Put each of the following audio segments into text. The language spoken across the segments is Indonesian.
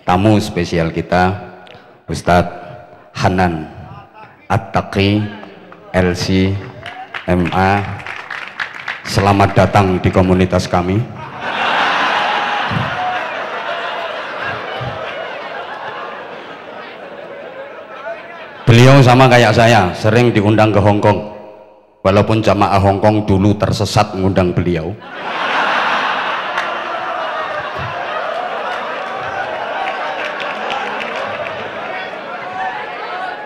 tamu spesial kita, Ustadz Hanan At-Taqi LC MA. Selamat datang di komunitas kami. Beliau sama kayak saya, sering diundang ke Hong Kong, walaupun jamaah Hong Kong dulu tersesat mengundang beliau.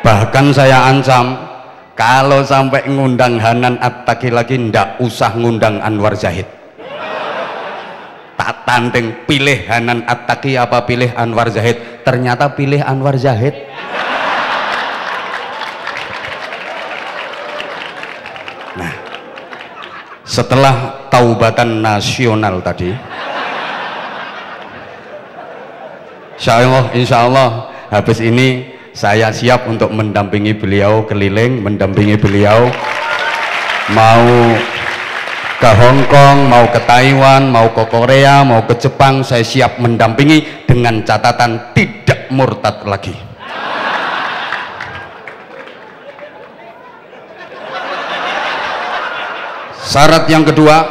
Bahkan saya ancam, kalau sampai ngundang Hanan At-Taqi lagi, ndak usah ngundang Anwar Zahid. Tak tanding, pilih Hanan At-Taqi apa pilih Anwar Zahid? Ternyata pilih Anwar Zahid. Nah, setelah taubatan nasional tadi, insya Allah habis ini saya siap untuk mendampingi beliau keliling, mendampingi beliau mau ke Hong Kong, mau ke Taiwan, mau ke Korea, mau ke Jepang. Saya siap mendampingi dengan catatan tidak murtad lagi. Syarat yang kedua,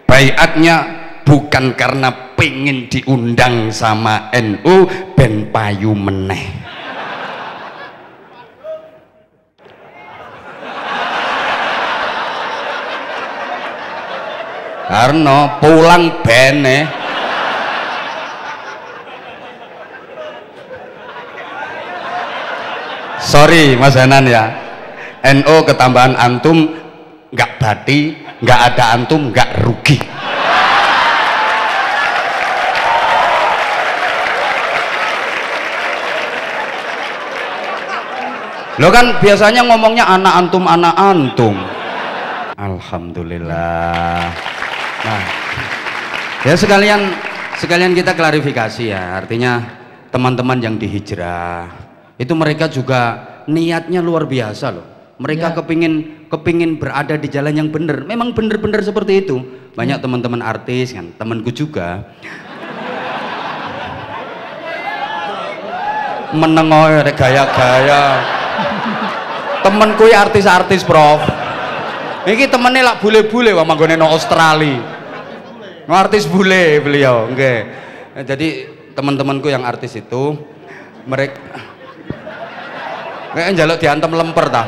baiatnya bukan karena pengen diundang sama NU ben payu meneh. Karena pulang bene. Sorry Mas Hanan ya, NU ketambahan antum nggak bati, nggak ada antum nggak rugi. Lo kan biasanya ngomongnya anak antum, anak antum. Alhamdulillah. Nah, ya sekalian kita klarifikasi ya, artinya teman-teman yang dihijrah itu mereka juga niatnya luar biasa loh. Mereka ya, kepingin berada di jalan yang benar. Memang benar-benar seperti itu. Banyak teman-teman artis kan, temanku juga menengok gaya-gaya. Temenku ya artis-artis, Prof. Ini temennya lah bule-bule wah manggone no Australia. No artis bule beliau, okay. Jadi teman-temanku yang artis itu mereka kayak njaluk diantem lemper tah.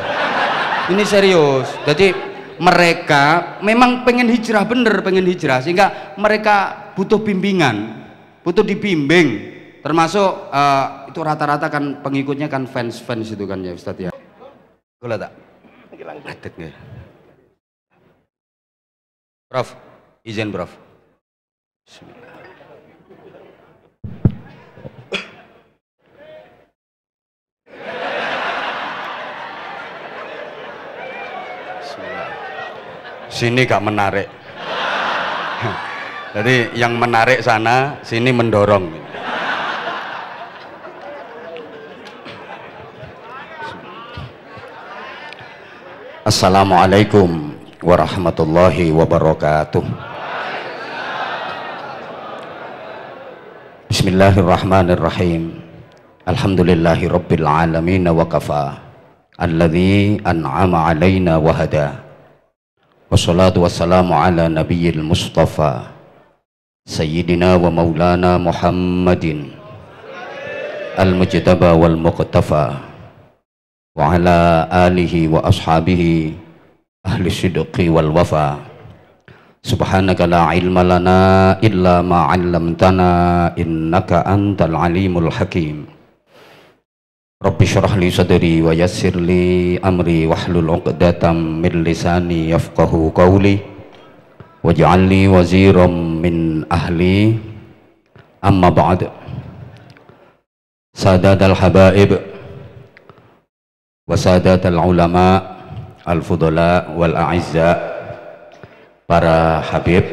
Ini serius. Jadi mereka memang pengen hijrah, bener pengen hijrah, sehingga mereka butuh bimbingan, butuh dibimbing. Termasuk itu rata-rata kan pengikutnya kan fans itu kan ya Ustadz ya. Gula tak? Adet nggak? Prof, izin Prof. Bismillah. Bismillah. Sini gak menarik. Jadi yang menarik sana, sini mendorong. Assalamualaikum warahmatullahi wabarakatuh. Bismillahirrahmanirrahim. Alhamdulillahi rabbil alamin wa kafa alladzi an'ama alaina wa hada. Wassalatu wassalamu ala nabiyyil mustafa sayyidina wa maulana Muhammadin al-mujtaba wal muqtafa wa ala alihi wa ashabihi ahli sidqi wal wafa. Subhanaka la ilma lana illa ma 'allamtana innaka antal alimul hakim. Rabbi shrah li sadri wa yassir li amri wahlul 'uqdatam min lisani yafqahu qawli waj'al li waziran min ahli. Amma ba'd. Sadatal habaib wa sadatal ulama al-fudala wal a'izza, para habib,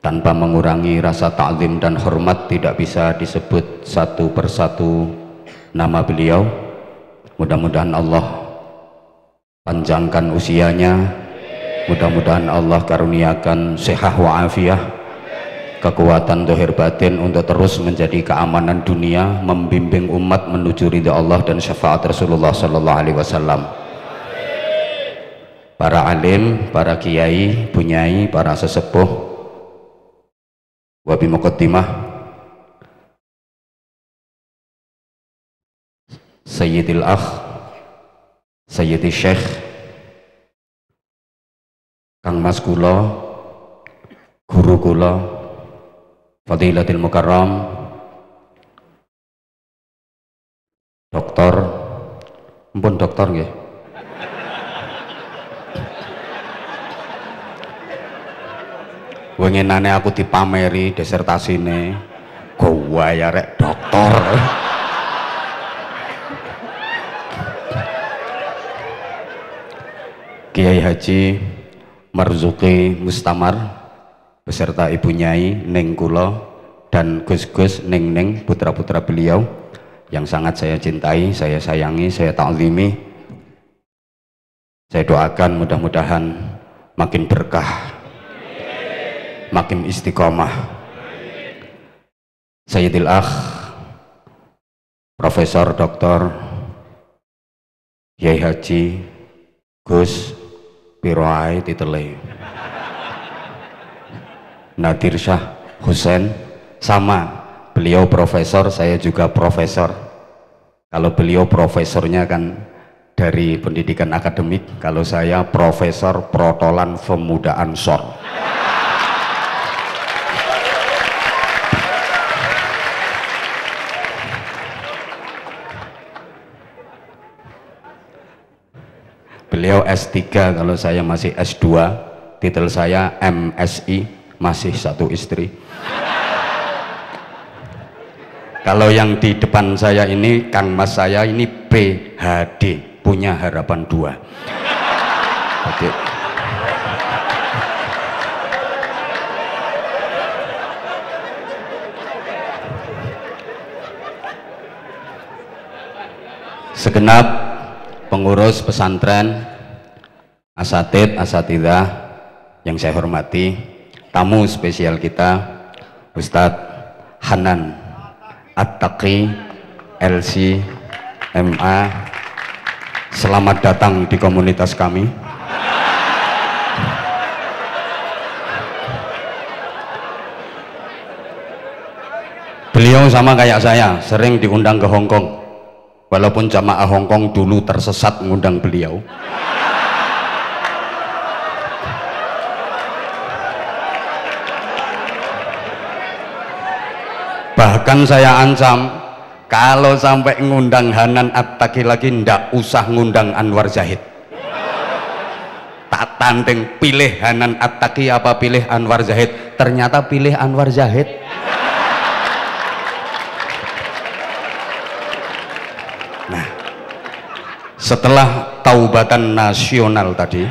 tanpa mengurangi rasa ta'zim dan hormat tidak bisa disebut satu persatu nama beliau. Mudah-mudahan Allah panjangkan usianya, mudah-mudahan Allah karuniakan sehat wa afiah, kekuatan zahir batin untuk terus menjadi keamanan dunia, membimbing umat menuju ridha Allah dan syafaat Rasulullah sallallahu alaihi wasallam. Para alim, para kiai, bunyai, para sesepuh, wa bi muqaddimah Sayyidil Akh, Sayyidi Syekh Kang Mas kula, guru kula, Fadilatul Mukarram Doktor, ampun doktor nggih. Wenginane aku dipameri disertasine, gowa ya rek doktor. Kiai Haji Marzuki Mustamar beserta Ibu Nyai Ning kula dan Gus-gus Ning putra-putra beliau yang sangat saya cintai, saya sayangi, saya ta'zimi. Saya doakan mudah-mudahan makin berkah, makin istiqomah. Sayyidil Akh Profesor Dr. Kiai Haji Gus Piroai Titele Nadir Syah Husain, sama, beliau profesor, saya juga profesor. Kalau beliau profesornya kan dari pendidikan akademik, kalau saya profesor protolan pemuda Ansor. Beliau S3, kalau saya masih S2, titel saya MSI, masih satu istri. Kalau yang di depan saya ini, Kang Mas saya ini PhD, punya harapan 2. Jadi, segenap pengurus pesantren, asatid, asatidah yang saya hormati, tamu spesial kita Ustadz Hanan At-Taqi LC MA, selamat datang di komunitas kami. Beliau sama kayak saya, sering diundang ke Hongkong. Walaupun jamaah Hongkong dulu tersesat mengundang beliau. Bahkan saya ancam, kalau sampai ngundang Hanan At-Taqi lagi, ndak usah ngundang Anwar Zahid. Tak tanding, pilih Hanan At-Taqi apa pilih Anwar Zahid? Ternyata pilih Anwar Zahid. Nah, setelah taubatan nasional tadi,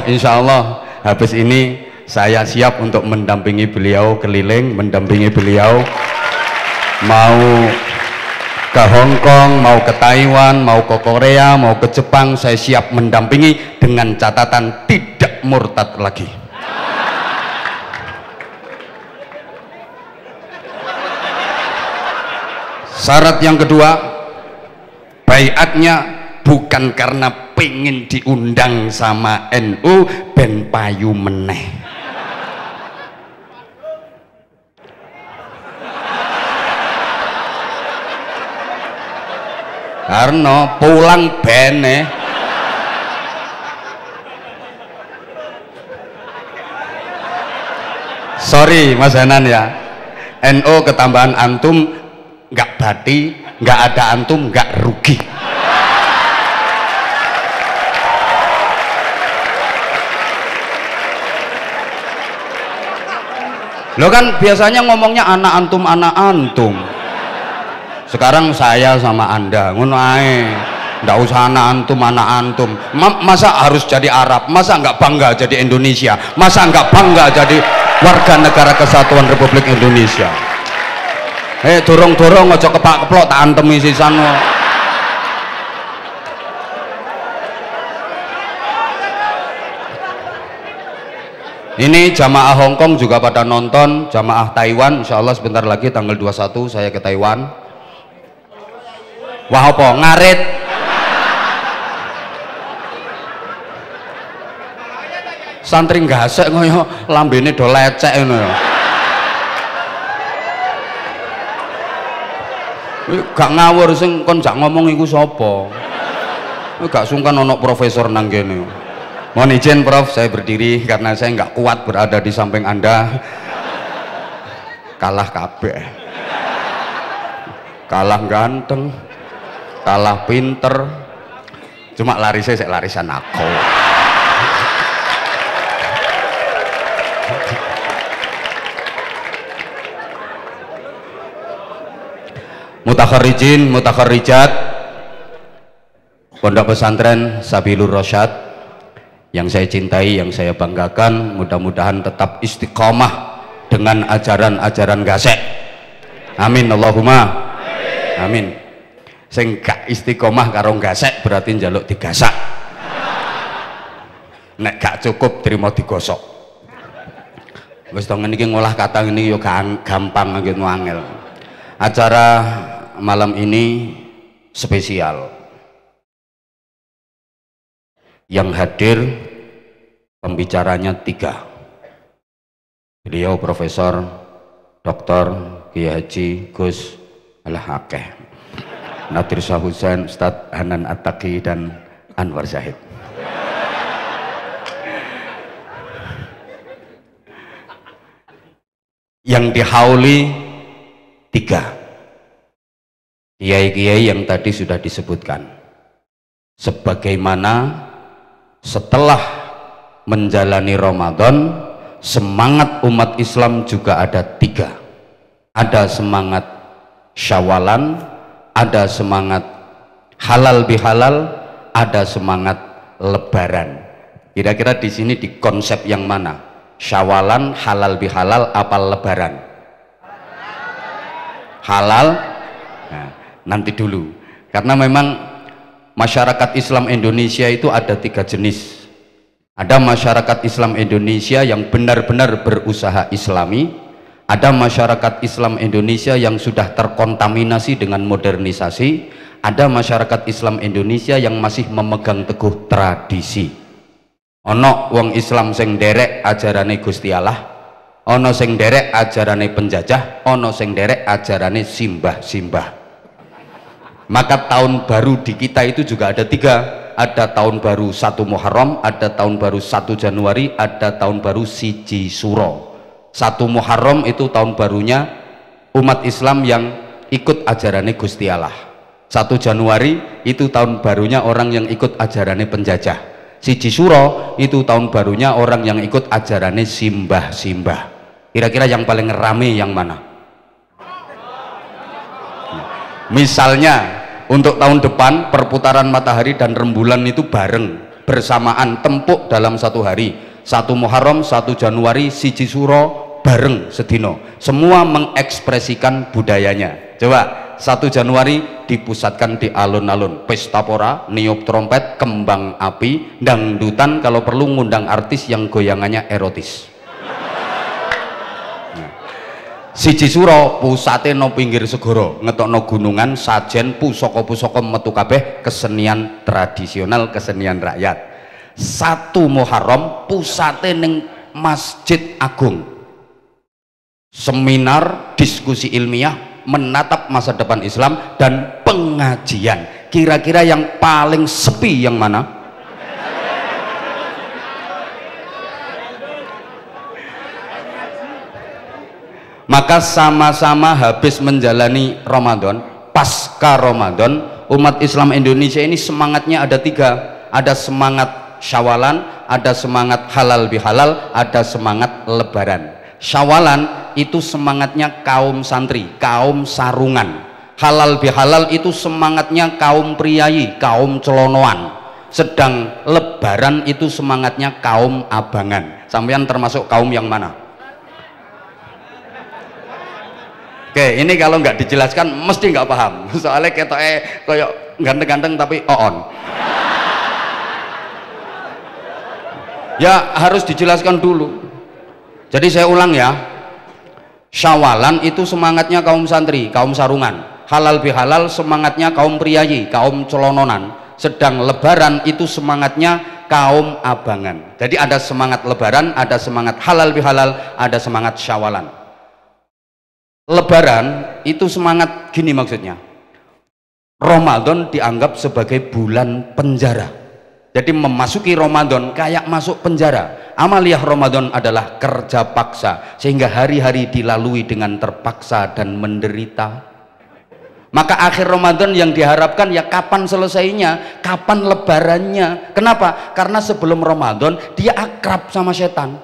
insya Allah habis ini saya siap untuk mendampingi beliau keliling, mendampingi beliau mau ke Hongkong, mau ke Taiwan, mau ke Korea, mau ke Jepang. Saya siap mendampingi dengan catatan tidak murtad lagi. Syarat yang kedua, baiatnya bukan karena pengen diundang sama NU ben payu meneh. Karena pulang bene. Sorry Mas Hanan ya, NU ketambahan antum nggak bati, nggak ada antum nggak rugi. Lo kan biasanya ngomongnya anak antum, anak antum. Sekarang saya sama anda, ngono ae. Nggak usah anak antum, anak antum. Masa harus jadi Arab? Masa nggak bangga jadi Indonesia? Masa nggak bangga jadi warga negara kesatuan Republik Indonesia? Dorong-dorong aja kepak-keplok tak antemi sisan. Ini jamaah Hong Kong juga pada nonton, jamaah Taiwan insya Allah sebentar lagi tanggal 21 saya ke Taiwan. Wah apa? Ngarit. Santri gasek ngoyo lambene do lecek ngono ya. Gak ngawur sing kon jak ngomong iku sapa? Gak sungkan ono profesor nang kene. Mohon izin Prof, saya berdiri karena saya nggak kuat berada di samping Anda. Kalah kabeh. Kalah ganteng, kalah pinter. Cuma larisnya saya larisan aku. Mutakharrijin, mutakharrijat Pondok Pesantren Sabilur Rasyad yang saya cintai, yang saya banggakan, mudah-mudahan tetap istiqomah dengan ajaran-ajaran gasek. Amin Allahumma amin. Sing gak istiqomah karo gasek berarti njaluk digasak. Nek gak cukup terima digosok. Wis to ngene iki ngolah kata ngene yo gampang gitu angel. Acara malam ini spesial. Yang hadir pembicaranya 3. Beliau Profesor Dr. Kiai Haji Gus Al-Hakeh, Nadir Shah Husain, Ustadz Hanan At-Taqi dan Anwar Zahid. Yang dihauli 3 kiai-kiai yang tadi sudah disebutkan. Sebagaimana setelah menjalani Ramadan, semangat umat Islam juga ada 3. Ada semangat Syawalan, ada semangat halal bihalal, ada semangat Lebaran. Kira-kira di sini di konsep yang mana? Syawalan, halal bihalal, apa Lebaran? Halal. Nah, nanti dulu, karena memang masyarakat Islam Indonesia itu ada 3 jenis. Ada masyarakat Islam Indonesia yang benar-benar berusaha islami, ada masyarakat Islam Indonesia yang sudah terkontaminasi dengan modernisasi, ada masyarakat Islam Indonesia yang masih memegang teguh tradisi. Ono wong Islam sing derek ajarane Gusti Allah, ono sing derek ajarane penjajah, ono sing derek ajarane simbah-simbah. Maka tahun baru di kita itu juga ada 3. Ada tahun baru 1 Muharram, ada tahun baru 1 Januari, ada tahun baru 1 Suro. 1 Muharram itu tahun barunya umat Islam yang ikut ajarannya Gusti Allah. 1 Januari itu tahun barunya orang yang ikut ajarannya penjajah. 1 Suro itu tahun barunya orang yang ikut ajarannya simbah-simbah. Kira-kira yang paling rame yang mana? Misalnya untuk tahun depan perputaran matahari dan rembulan itu bareng bersamaan, tempuk dalam 1 hari. 1 Muharram, 1 Januari, 1 Suro bareng sedino. Semua mengekspresikan budayanya. Coba 1 Januari dipusatkan di alun-alun, pesta pora, niup trompet, kembang api, dangdutan, kalau perlu ngundang artis yang goyangannya erotis. 1 Suro pusate no pinggir segoro, ngetokno gunungan, sajen, pusaka-pusaka metu kabeh, kesenian tradisional, kesenian rakyat. 1 Muharram pusate ning Masjid Agung, seminar, diskusi ilmiah, menatap masa depan Islam dan pengajian. Kira-kira yang paling sepi yang mana? Maka sama-sama habis menjalani Ramadan, pasca Ramadan, umat Islam Indonesia ini semangatnya ada 3. Ada semangat Syawalan, ada semangat halal bihalal, ada semangat Lebaran. Syawalan itu semangatnya kaum santri, kaum sarungan. Halal bihalal itu semangatnya kaum priayi, kaum celonoan. Sedang Lebaran itu semangatnya kaum abangan. Sampeyan termasuk kaum yang mana? Oke, ini kalau nggak dijelaskan mesti nggak paham. Soalnya kayak ganteng-ganteng tapi on. Ya harus dijelaskan dulu. Jadi saya ulang ya, Syawalan itu semangatnya kaum santri, kaum sarungan. Halal bihalal semangatnya kaum priayi, kaum celononan. Sedang lebaran itu semangatnya kaum abangan. Jadi ada semangat lebaran, ada semangat halal bihalal, ada semangat Syawalan. Lebaran itu semangat gini maksudnya, Ramadan dianggap sebagai bulan penjara. Jadi memasuki Ramadan kayak masuk penjara. Amaliyah Ramadan adalah kerja paksa, sehingga hari-hari dilalui dengan terpaksa dan menderita. Maka akhir Ramadan yang diharapkan ya kapan selesainya, kapan lebarannya. Kenapa? Karena sebelum Ramadan dia akrab sama setan.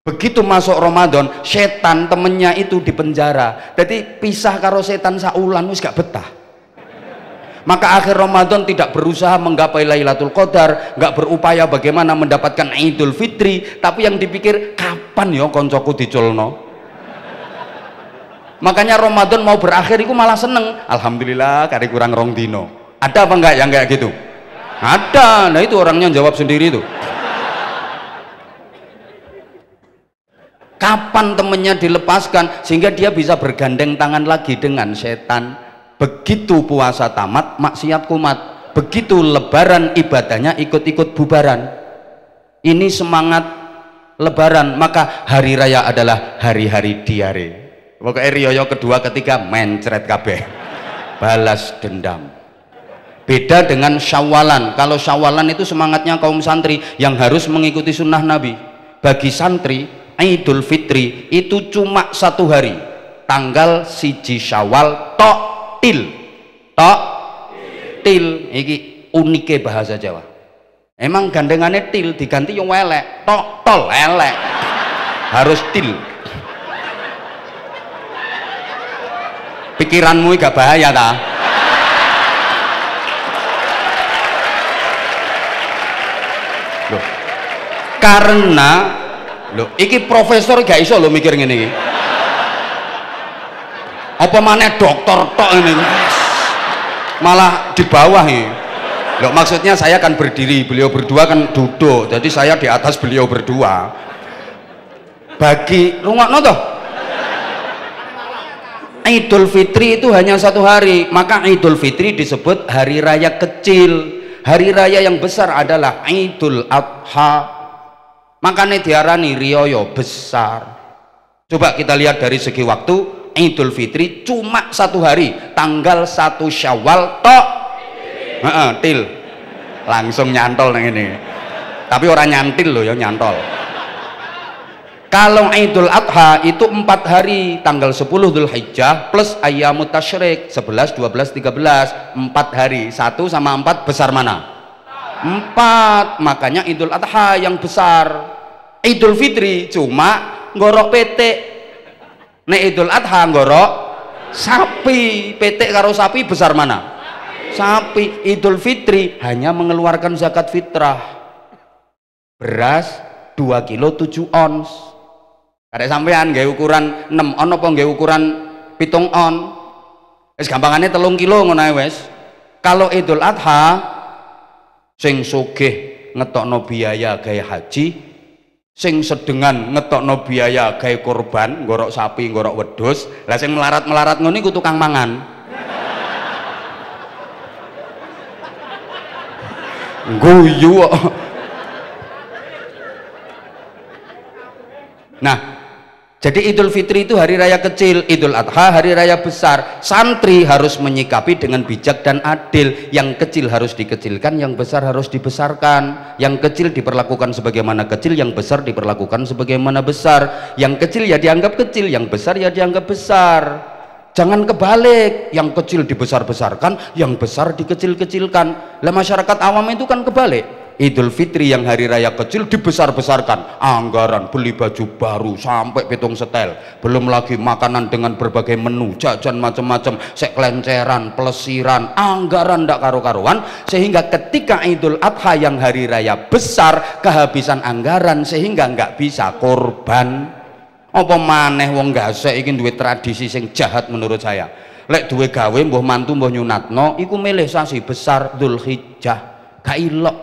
Begitu masuk Ramadan, setan temennya itu di penjara. Jadi pisah karo setan saulan wis gak betah. Maka akhir Ramadan tidak berusaha menggapai Lailatul Qadar, nggak berupaya bagaimana mendapatkan Idul Fitri, tapi yang dipikir kapan ya koncoku diculno. Makanya Ramadan mau berakhir itu malah seneng, alhamdulillah kari kurang rong dino. Ada apa enggak yang kayak gitu? Ada. Nah itu orangnya jawab sendiri itu. Kapan temennya dilepaskan sehingga dia bisa bergandeng tangan lagi dengan setan. Begitu puasa tamat, maksiat kumat. Begitu lebaran, ibadahnya ikut-ikut bubaran. Ini semangat lebaran. Maka hari raya adalah hari-hari diare. Pokoknya riyoyo kedua ketiga mencret kabeh, balas dendam. Beda dengan Syawalan. Kalau Syawalan itu semangatnya kaum santri yang harus mengikuti sunnah Nabi. Bagi santri, Idul Fitri itu cuma 1 hari, tanggal 1 Syawal tok til iki unike bahasa Jawa. Emang gandengannya til diganti yang welek, tok tol elek, harus til. Pikiranmu gak bahaya ta? Loh, karena loh iki profesor gak iso lo mikir ngene iki. Apa maneh dokter tok ini malah di bawah nih. Loh, maksudnya saya kan berdiri, beliau berdua kan duduk, jadi saya di atas beliau berdua. Bagi rungokno toh, Idul Fitri itu hanya 1 hari, maka Idul Fitri disebut hari raya kecil. Hari raya yang besar adalah Idul Adha, makanya diarani riyoyo besar. Coba kita lihat dari segi waktu, Idul Fitri cuma 1 hari, tanggal 1 Syawal tok til, langsung nyantol nang ini. Tapi orang nyantil loh ya, nyantol. Kalau Idul Adha itu 4 hari, tanggal 10 Dzulhijjah plus Ayyamut Tasyrik 11, 12, 13, 4 hari. 1 sama 4 besar mana? 4. Makanya Idul Adha yang besar. Idul Fitri cuma ngorok petik. Nek Idul Adha ngorok sapi, petik karo sapi besar mana? Sapi. Idul Fitri hanya mengeluarkan zakat fitrah, beras 2 kilo 7 ons. Ada sampean gawe ukuran 6 on apa gawe ukuran 7 on? Wis gampangane 3 kilo ngono ae wis. Kalau Idul Adha sing sugih ngetokno biaya gawe haji, sing sedengan ngetokno biaya gawe korban, ngorok sapi, ngorok wedhus. Lah sing melarat-melarat ngono iku tukang mangan. Guyu. Nah, jadi Idul Fitri itu hari raya kecil, Idul Adha hari raya besar. Santri harus menyikapi dengan bijak dan adil. Yang kecil harus dikecilkan, yang besar harus dibesarkan. Yang kecil diperlakukan sebagaimana kecil, yang besar diperlakukan sebagaimana besar. Yang kecil ya dianggap kecil, yang besar ya dianggap besar. Jangan kebalik, yang kecil dibesar-besarkan, yang besar dikecil-kecilkan. Lah masyarakat awam itu kan kebalik. Idul Fitri yang hari raya kecil dibesar-besarkan, anggaran beli baju baru sampai 7 setel, belum lagi makanan dengan berbagai menu, jajan macam-macam, sek kelenceran, pelesiran, anggaran ndak karu-karuan, sehingga ketika Idul Adha yang hari raya besar kehabisan anggaran sehingga nggak bisa korban. Apa maneh wong gasek iki duwe tradisi sing jahat menurut saya. Lek duwe gawe mbuh mantu mbuh nyunatno iku milih sasi besar Dzulhijjah, gak ilok.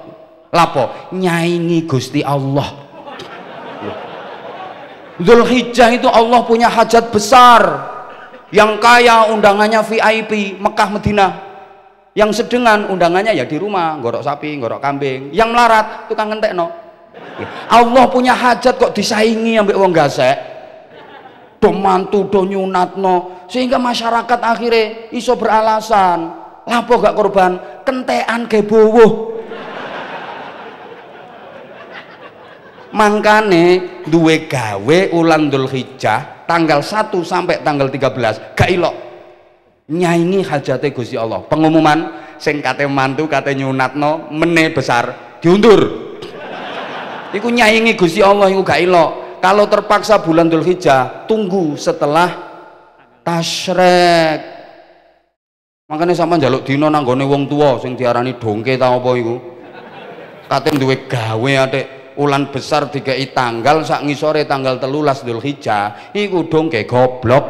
Lapo nyaingi Gusti Allah. Dzulhijjah itu Allah punya hajat besar. Yang kaya undangannya VIP Mekah Madinah, yang sedengan undangannya ya di rumah, gorok sapi, gorok kambing, yang melarat tukang ngentekno. Allah punya hajat kok disaingi ambek wong gasek, do mantu do nyunatno, sehingga masyarakat akhirnya iso beralasan lapo gak korban kentekan ke bowo. Mangkane duwe gawe ulan Dzulhijjah tanggal 1 sampai tanggal 13 gak ilok nyaingi hajate Gusti Allah. Pengumuman sing kate mantu kate nyunatno mene besar diundur. Iku nyaingi Gusti Allah iku gak ilok. Kalau terpaksa bulan Dzulhijjah tunggu setelah tasyrik. Makanya sampean njaluk dina nang gone wong tuwa sing diarani dongke ta apa iku. Kate duwe gawe atik ulan besar dikai tanggal sak ngisore tanggal 13 Dzulhijjah iku dongke goblok.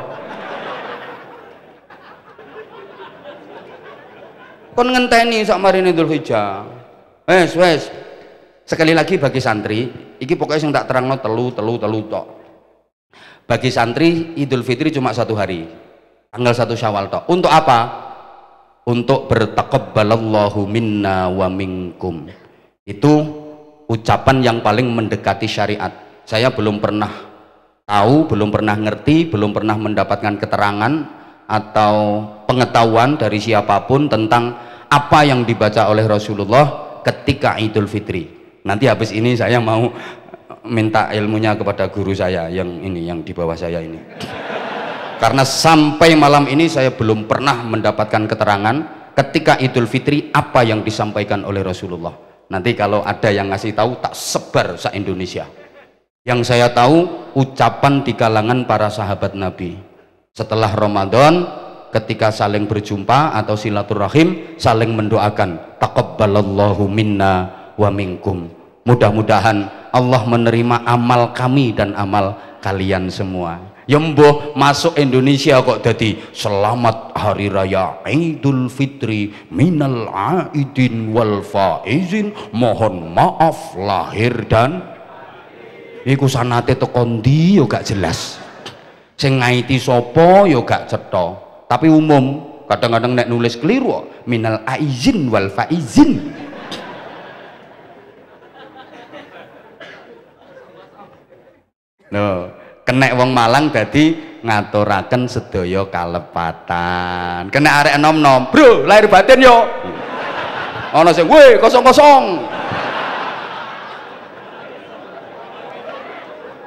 Kon ngenteni sak marine Dzulhijjah. Wes sekali lagi bagi santri iki pokoknya sing tak terangno telu tok. Bagi santri Idul Fitri cuma 1 hari tanggal 1 Syawal tok. Untuk apa? Untuk bertaqabbalallahu minna wa minkum. Itu ucapan yang paling mendekati syariat. Saya belum pernah tahu, belum pernah ngerti, belum pernah mendapatkan keterangan atau pengetahuan dari siapapun tentang apa yang dibaca oleh Rasulullah ketika Idul Fitri. Nanti habis ini saya mau minta ilmunya kepada guru saya yang ini, yang di bawah saya ini. Karena sampai malam ini saya belum pernah mendapatkan keterangan ketika Idul Fitri apa yang disampaikan oleh Rasulullah. Nanti kalau ada yang ngasih tahu tak sebar se-Indonesia. Yang saya tahu ucapan di kalangan para sahabat Nabi setelah Ramadan ketika saling berjumpa atau silaturahim saling mendoakan taqabbalallahu minna wa minkum. Mudah-mudahan Allah menerima amal kami dan amal kalian semua. Ya mbuh masuk Indonesia kok jadi selamat hari raya Idul Fitri minal aidin wal faizin, mohon maaf lahir dan iku sanate teko ndi yo gak jelas, sing ngaiti sapa yo gak cetha, tapi umum kadang-kadang nek nulis keliru minal aizin wal faizin. No. Kena wong Malang dadi ngaturaken sedaya kalepatan. Kena arek enom-nom, bro lahir batin yo. Ana sing weh kosong-kosong.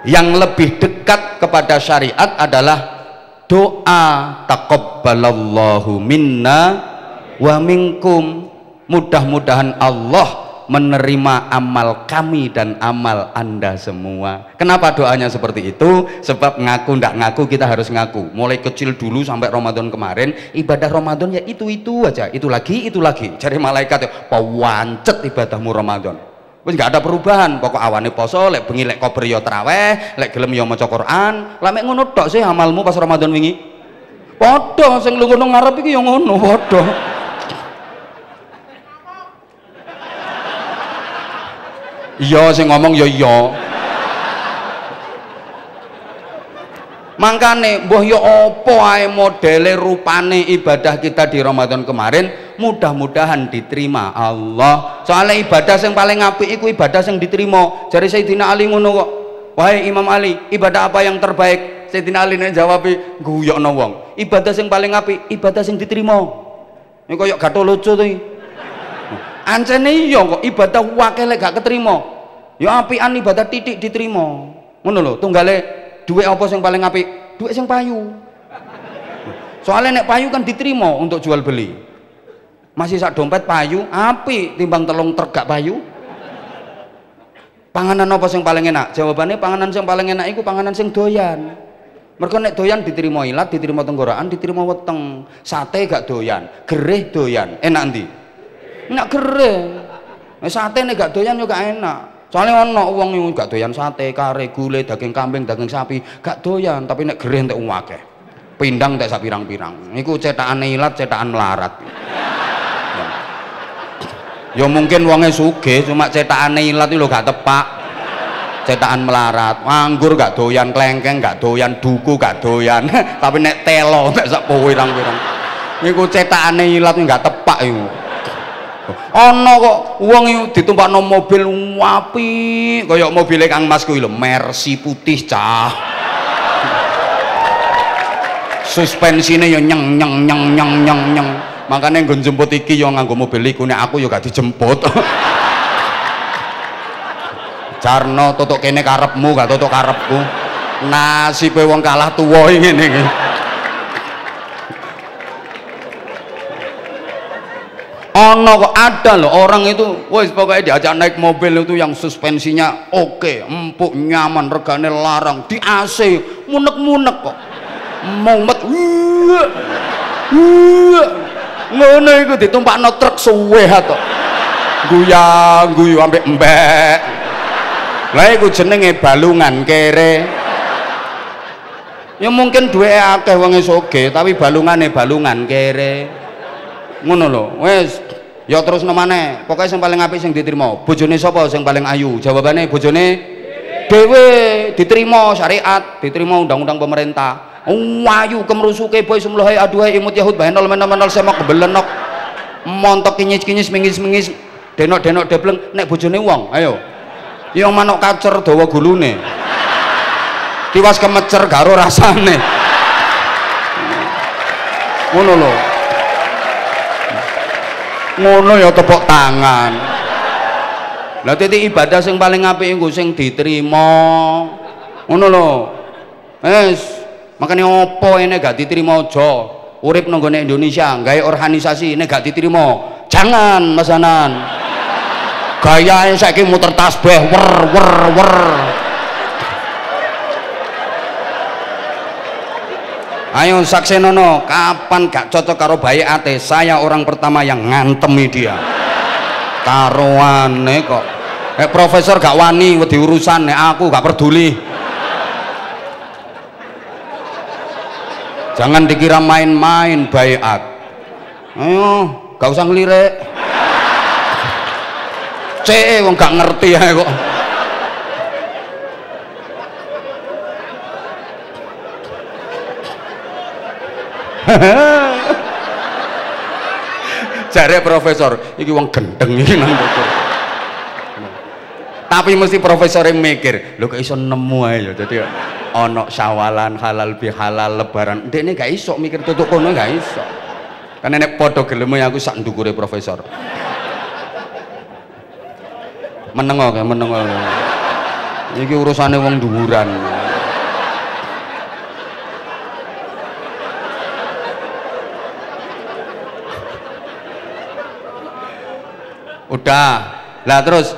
Yang lebih dekat kepada syariat adalah doa taqabbalallahu minna wa minkum. Mudah-mudahan Allah menerima amal kami dan amal Anda semua. Kenapa doanya seperti itu? Sebab ngaku ndak ngaku kita harus ngaku. Mulai kecil dulu sampai Ramadan kemarin ibadah Ramadan ya itu aja, itu lagi cari malaikat ya pawancet ibadahmu Ramadan. Wis nggak ada perubahan, pokok awane poso, lek bengi lek kober yo traweh, lek gelem yo maca Quran. Lah mek ngono tok sih amalmu pas Ramadan wingi. Padha sing lunga nang ngarep iki yo ngono padha. Iya sing ngomong ya iya. Mangkane mbah ya apa ae modele rupane ibadah kita di Ramadan kemarin mudah-mudahan diterima Allah. Soalnya ibadah yang paling apik iku ibadah yang diterima. Jare Sayyidina Ali ngono kok. Wahai Imam Ali, ibadah apa yang terbaik? Sayyidina Ali nek jawab guyokno wong. Ibadah yang paling apik, ibadah yang diterima. Ini koyo gathol lucu to iki. Ancene iya kok ibadah wakil gak keterima ya apian ibadah titik diterima ngono lho. Tunggale duit apa yang paling apik? Duit yang payu. Soalnya nek payu kan diterima untuk jual beli. Masih sak dompet payu apik timbang telung truk gak payu. Panganan apa yang paling enak? Jawabannya panganan yang paling enak itu panganan yang doyan. Mereka nek doyan diterima ilat, diterima tenggorokan, diterima weteng. Sate gak doyan, gereh doyan. Enak ndi? Enak gereh. Sate nek gak doyan juga enak. Soalnya ono wong yang gak doyan sate, kare, gulai, daging kambing, daging sapi, gak doyan. Tapi nek gereh entek akeh. Pindang entek sak pirang-pirang. Niku cetakan ilat, cetakan melarat. Ya mungkin wonge sugih, cuma cetakan ilat itu lho gak tepak. cetakan melarat, nganggur gak doyan, klengkeng gak doyan, duku gak doyan. Tapi nek telo gak sak pirang-pirang. Niku cetakane ilat gak tepak iku. Ana kok wong iku ditumpakno mobil apik, kaya mobile Kang Mas kuwi lho, Mercy putih cah. Suspensine ya nyeng nyeng nyeng nyeng nyeng nyeng. Makane nggon jemput iki ya nganggo mobil iku, nek aku ya gak dijemput. Jarno tutuk kene karepmu gak tutuk karepku. Nasibe wong kalah tuwa ngene iki. Ono kok ada loh orang itu, wes pokoknya diajak naik mobil itu yang suspensinya oke, empuk, nyaman, regane larang, di AC, munek-munek kok, mumet, ngono iku ditumpakno truk suwe to, guyang guyu ambek mbek, lah iku jenenge balungan kere, ya mungkin duwe akeh wong soge, tapi balungane balungan kere. Ngono lho, wes ya terus nomane pokoknya yang paling apik sing diterima bojone sapa sing paling ayu, jawabane bojone dhewe diterima syariat, diterima undang-undang pemerintah. Ayu kemrusuke boy sumluhai aduhai imut yahud bahenol menol semak belenok montok kinyis-kinyis mingis-mingis denok-denok debleng nek bojone wong ayo ya manuk kacer dawa gulune tiwas kemecer garo rasane ngono lho. Ngono ya tepuk tangan. Lah titik ibadah sing paling apik iku sing diterima. Ngono lho. Wes, makane opo ene gak diterima aja. Urip nang gone Indonesia, gawe organisasi nek gak diterima. Jangan mesanan. Gayae saiki muter tasbih wer. Ayo saksenono, kapan gak cocok karo bayi ate, saya orang pertama yang ngantemi dia. Karoane kok. Profesor gak wani wedi urusan, nek aku gak peduli. Jangan dikira main-main bayat. Ayo, gak usah ngelirik. Wong gak ngerti ae kok. Jare profesor iki wong gendeng iki nang dokter. Tapi mesti profesor yang mikir lho kok iso nemu ae ya dadi ana syawalan halal bihalal lebaran ndekne gak iso mikir tutuk kono gak iso kan nek padha geleme aku sak ndukure profesor menengo iki urusane wong dhuwuran. Udah lah terus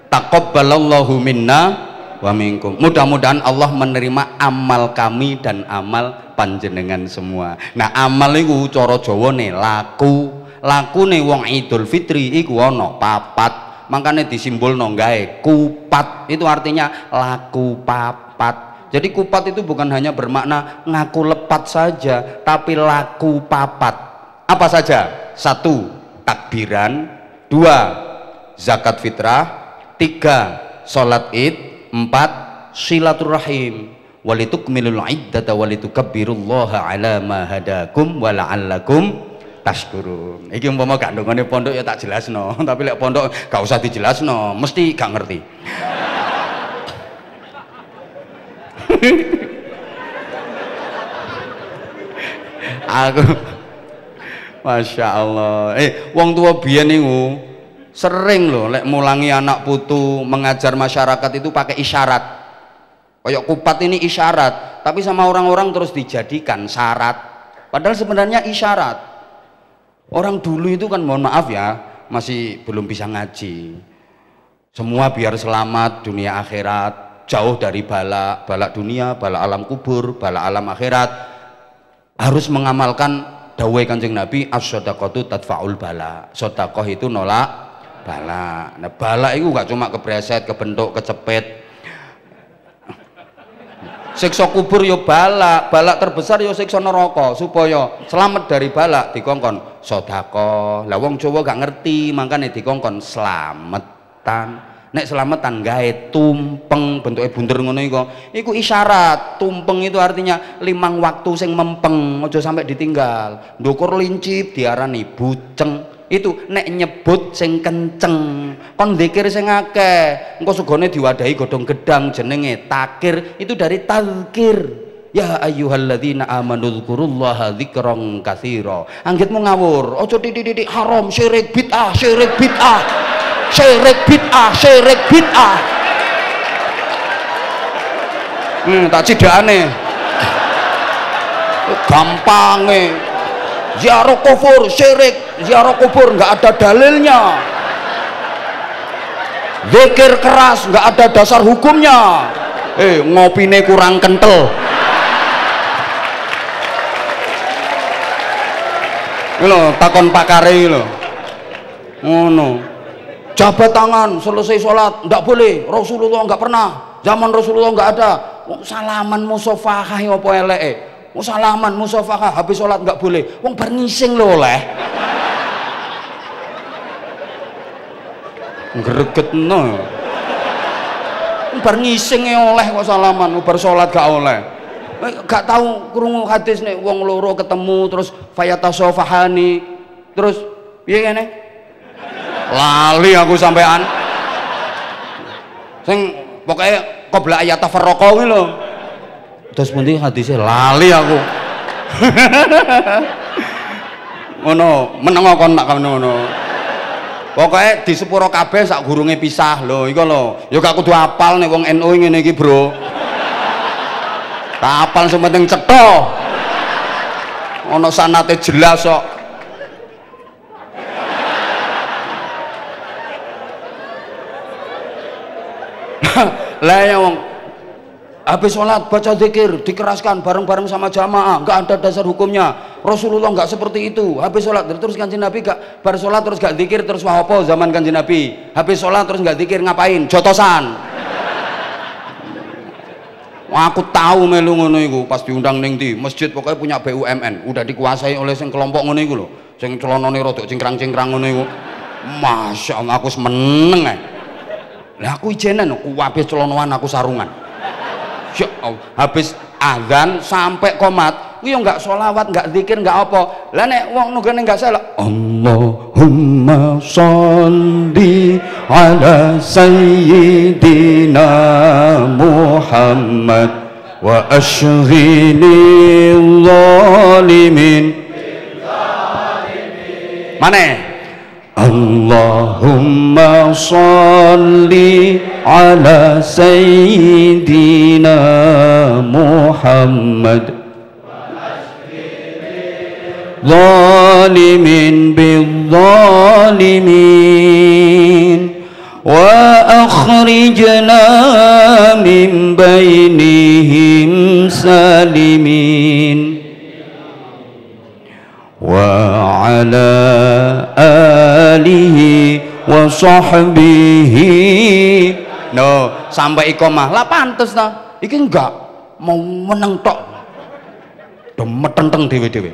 taqabbalallahu minna wa minkum, mudah-mudahan Allah menerima amal kami dan amal panjenengan semua. Nah amal iku cara Jawane lakune wong Idul Fitri iku ana papat, makanya disimbolno gawe kupat, itu artinya laku papat. Jadi kupat itu bukan hanya bermakna ngaku lepat saja, tapi laku papat. Apa saja? 1 takbiran, 2 zakat fitrah, 3 sholat id, 4 silaturahim, walitukmilul iddata walitukabbirullaha ala ma hadakum wa la'allakum tashkurun. Iki umpama gak ndongone pondok ya tak jelasno, tapi lek pondok gak usah dijelasno, mesti gak ngerti. Aku Masya Allah. Wong tua biyen niku sering loh lek mulangi anak putu mengajar masyarakat itu pakai isyarat. Kayak kupat ini isyarat, tapi sama orang-orang terus dijadikan syarat. Padahal sebenarnya isyarat. Orang dulu itu kan mohon maaf ya, masih belum bisa ngaji. Semua biar selamat dunia akhirat, jauh dari bala dunia, bala alam kubur, bala alam akhirat. Harus mengamalkan dawai Kanjeng Nabi, as-shadaqatu tadfa'ul bala. Sedekah itu nolak bala. Nah, bala itu gak cuma kebreset, kebentuk, kecepet. Siksa kubur yo bala, bala terbesar yo siksa neraka. Supaya selamat dari bala dikongkon sedekah. Lah wong Jawa gak ngerti, makanya dikongkon slametan. nek selamatan gawe tumpeng bentuknya bunder ngono iku isyarat. Tumpeng itu artinya 5 waktu sing mempeng, aja sampai ditinggal. Ndukur lincip diarani buceng. Itu nek nyebut sing kenceng, kon dzikir sing akeh, engko sugone diwadahi godhong gedang jenenge takir, itu dari tazkir. Ya ayyuhalladzina amanu dzkurullaha dzikran katsira. Anggitmu ngawur, aja titik-titik haram, syirik bid'ah, syirik bid'ah. Syirik bid'ah, syirik bid'ah. Tak cidakane. Gampange. Ziarah kufur, syirik, ziarah kubur nggak ada dalilnya. Zikir keras nggak ada dasar hukumnya. Ngopine kurang kental. Lho, takon pakare lho. Ngono. Jabat tangan selesai sholat nggak boleh. Rasulullah nggak pernah. Zaman Rasulullah nggak ada. Salaman musafahah apa eleke? Salaman musafahah habis sholat nggak boleh. Wong bar ngising lho oleh. Gregetno. Bar ngising oleh kok salaman, bar sholat gak oleh. Gak tahu krungu hadis nek wong loro ketemu terus fayatasofahani terus piye ngene? Lali aku sampean. Sing pokoke qabla ayat tafarraqa kuwi lho. Terus pundi hadise lali aku. Ngono, menengo kon nak ngono. Pokoke di sepuro kabeh sak gurunge pisah lho, iku lho. Ya gak kudu apal nek wong NU ngene iki, Bro. Tak apal sementing cetha. Ana sanate jelas kok. Lah ya wong habis sholat baca zikir dikeraskan bareng-bareng sama jamaah, nggak ada dasar hukumnya. Rasulullah nggak seperti itu. Habis sholat terus kanjeng Nabi gak bar sholat terus gak zikir terus wahopo zaman kanjeng Nabi. Habis sholat terus nggak zikir ngapain? Jotosan. Aku tahu melu ngono iku pas diundang ning ndi masjid pokoknya punya BUMN udah dikuasai oleh sing kelompok ngono iku lho sing celonone rodok cingkrang-cingkrang ngono iku. Masya Allah aku semeneng ae. Lah aku ijenan aku habis celonoan aku sarungan. Ya Allah, habis azan sampai komat kuwi yo enggak sholawat, enggak zikir, enggak apa. Lah nek wong nunggane enggak salah Allahumma sholli ala sayyidina Muhammad wa ashghilil zalimin. Mana? Allahumma sholli ala sayyidina Muhammad zalimin bizzalimin wa akhrijna min bainihim salimin wa ala alihi wa sahbihi. No, sampai iqamah lah pantes ta. Iki enggak mau meneng tok. Demetenteng dhewe-dhewe.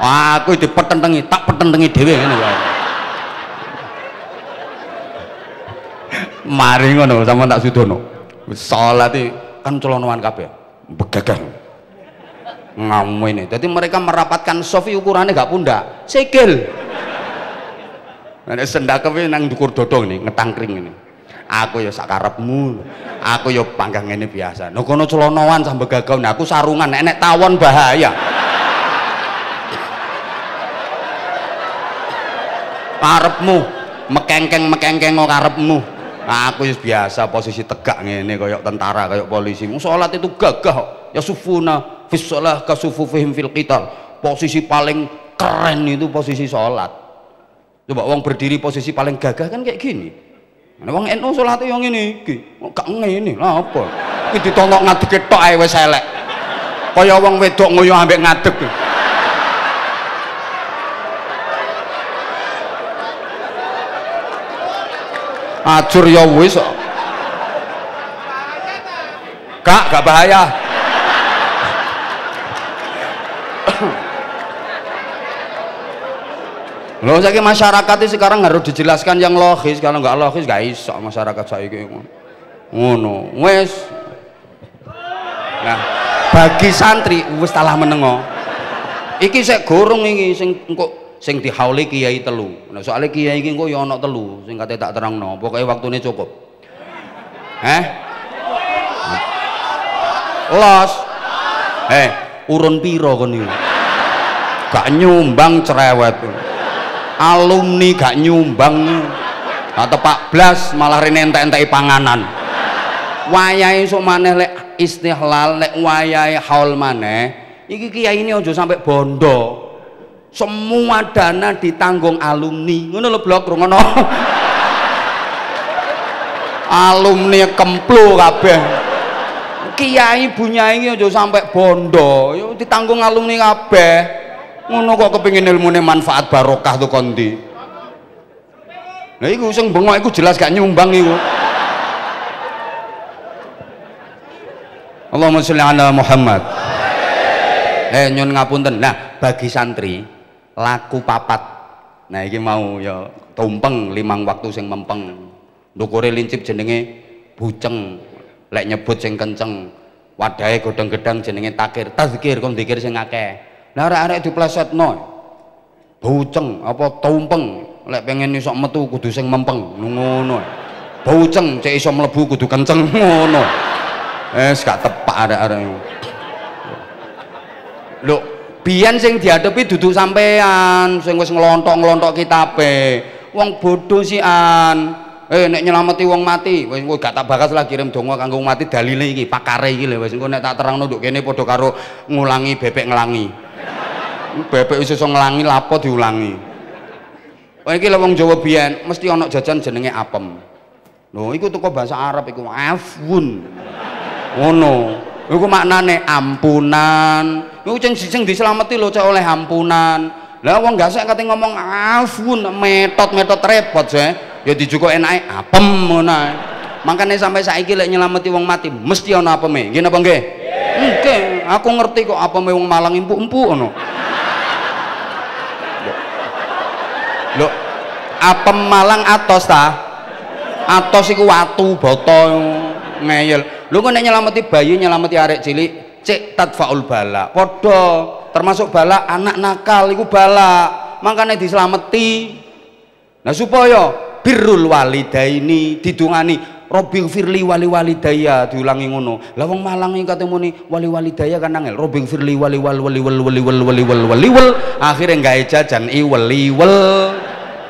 Aku dipetentengi, tak petentengi dhewe ngene wae. Mari ngono sampean tak sudono. Wis salat kan celonoan kabeh. Begagah. Ngamene. Jadi mereka merapatkan sofi ukurannya gak pundak, sikil. Nek sendake nang ndukur dodong nih, ngetangkring ini. Aku ya sakarepmu. Aku ya panggang ngene biasa. Nek kono celonoan sampe gagau, nah aku sarungan nek tawon bahaya. Karepmu mekengkeng kok karepmu. Aku ya biasa posisi tegak ngene koyok tentara, koyok polisi. Salat itu gagah kok. Ya sufuna fis shalah kasufufihim fil qital. Posisi paling keren itu posisi sholat. Coba wong berdiri posisi paling gagah kan kayak gini. Nah, wong NU sholat yang ini iki gak ngene lha apa iki ditontok ngadeg tok ae wis elek kaya wong wedok ngoyo ambek ngadeg. Ajur ya wis gak bahaya. Loh saiki masyarakat ini sekarang harus dijelaskan yang logis, kalau nggak logis nggak iso masyarakat saiki ngono. Wes. Nah, bagi santri wis talah menengo. Iki sik gorong iki sing engko sing dihauli kiai telu. Nah, soalnya kiai iki engko ya ana telu sing kate tak terangno. Pokoke waktune cukup. Los. Urun piro kon iki? Gak nyumbang cerewet. Alumni gak nyumbang atau Pak Blas malah rene entek-enteki panganan. Wayahe sok maneh lek istihlal, lek wayahe haul maneh iki kiai ini aja sampai bondo. Semua dana ditanggung alumni. Ngono lho blok rungono. Alumni kemplo kabeh. Kiai bunyai iki aja sampai bondo, yo ditanggung alumni kabeh. Ngono kok kepengin ilmune manfaat barokah tuh kondi. Nah iku sing bengok iku jelas gak nyumbang iku. Allahumma sholli ala Muhammad. Nyun ngapunten. Nah, bagi santri laku papat. Nah iki mau ya tumpeng 5 waktu sing mempeng. Ndukure lincip jenenge buceng. Lek nyebut sing kenceng. Wadahe godhong-gedang jenenge takir. Tazkir kon dzikir sing akeh. Nah arek-arek diplesetno bauceng apa tumpeng lek pengen iso metu kudu sing mempeng ngono. Bauceng cek iso mlebu kudu kenceng ngono. Gak tepak arek-arek. Lho, biyen sing dihadapi duduk sampean sing wis nglontok-nglontok kitabe. Wong bodoh sian. Nek nyelameti wong mati, wis gak tak bakas lah kirim donga kanggo wong mati dalile iki, pakare iki lho wis engko nek tak terangno nduk kene padha karo ngulangi bebek ngelangi. Bebek wis iso ngelangi lapo diulangi. Iki lho wong Jawa biyen mesti ana jajan jenenge apem. Lho iku teko bahasa Arab iku afun. Ngono. Iku maknane ampunan. Iku sing dislameti lho cek oleh ampunan. Lah wong gasek kate ngomong afun metot repot ya dijukuk enake apem ngono ae. Makane sampai saiki lek nyelameti wong mati mesti ana apeme. Nggih napa nggih? Nggih, aku ngerti kok apeme wong Malang empuk-empuk ngono. Lho, apem Malang atos ta? Atos iku watu boto ngeyel. Lho kok nek nyelameti bayi, nyelameti arek cilik, cek tadfaul bala. Padha termasuk bala anak nakal iku bala. Makane dislameti. Nah supaya birrul walidaini didungani Robbi firli wali walidaya diulangi ngono. Lah wong Malang iki kate muni wali walidaya kan angel. Robbi firli wali akhire gawe jajan iwel.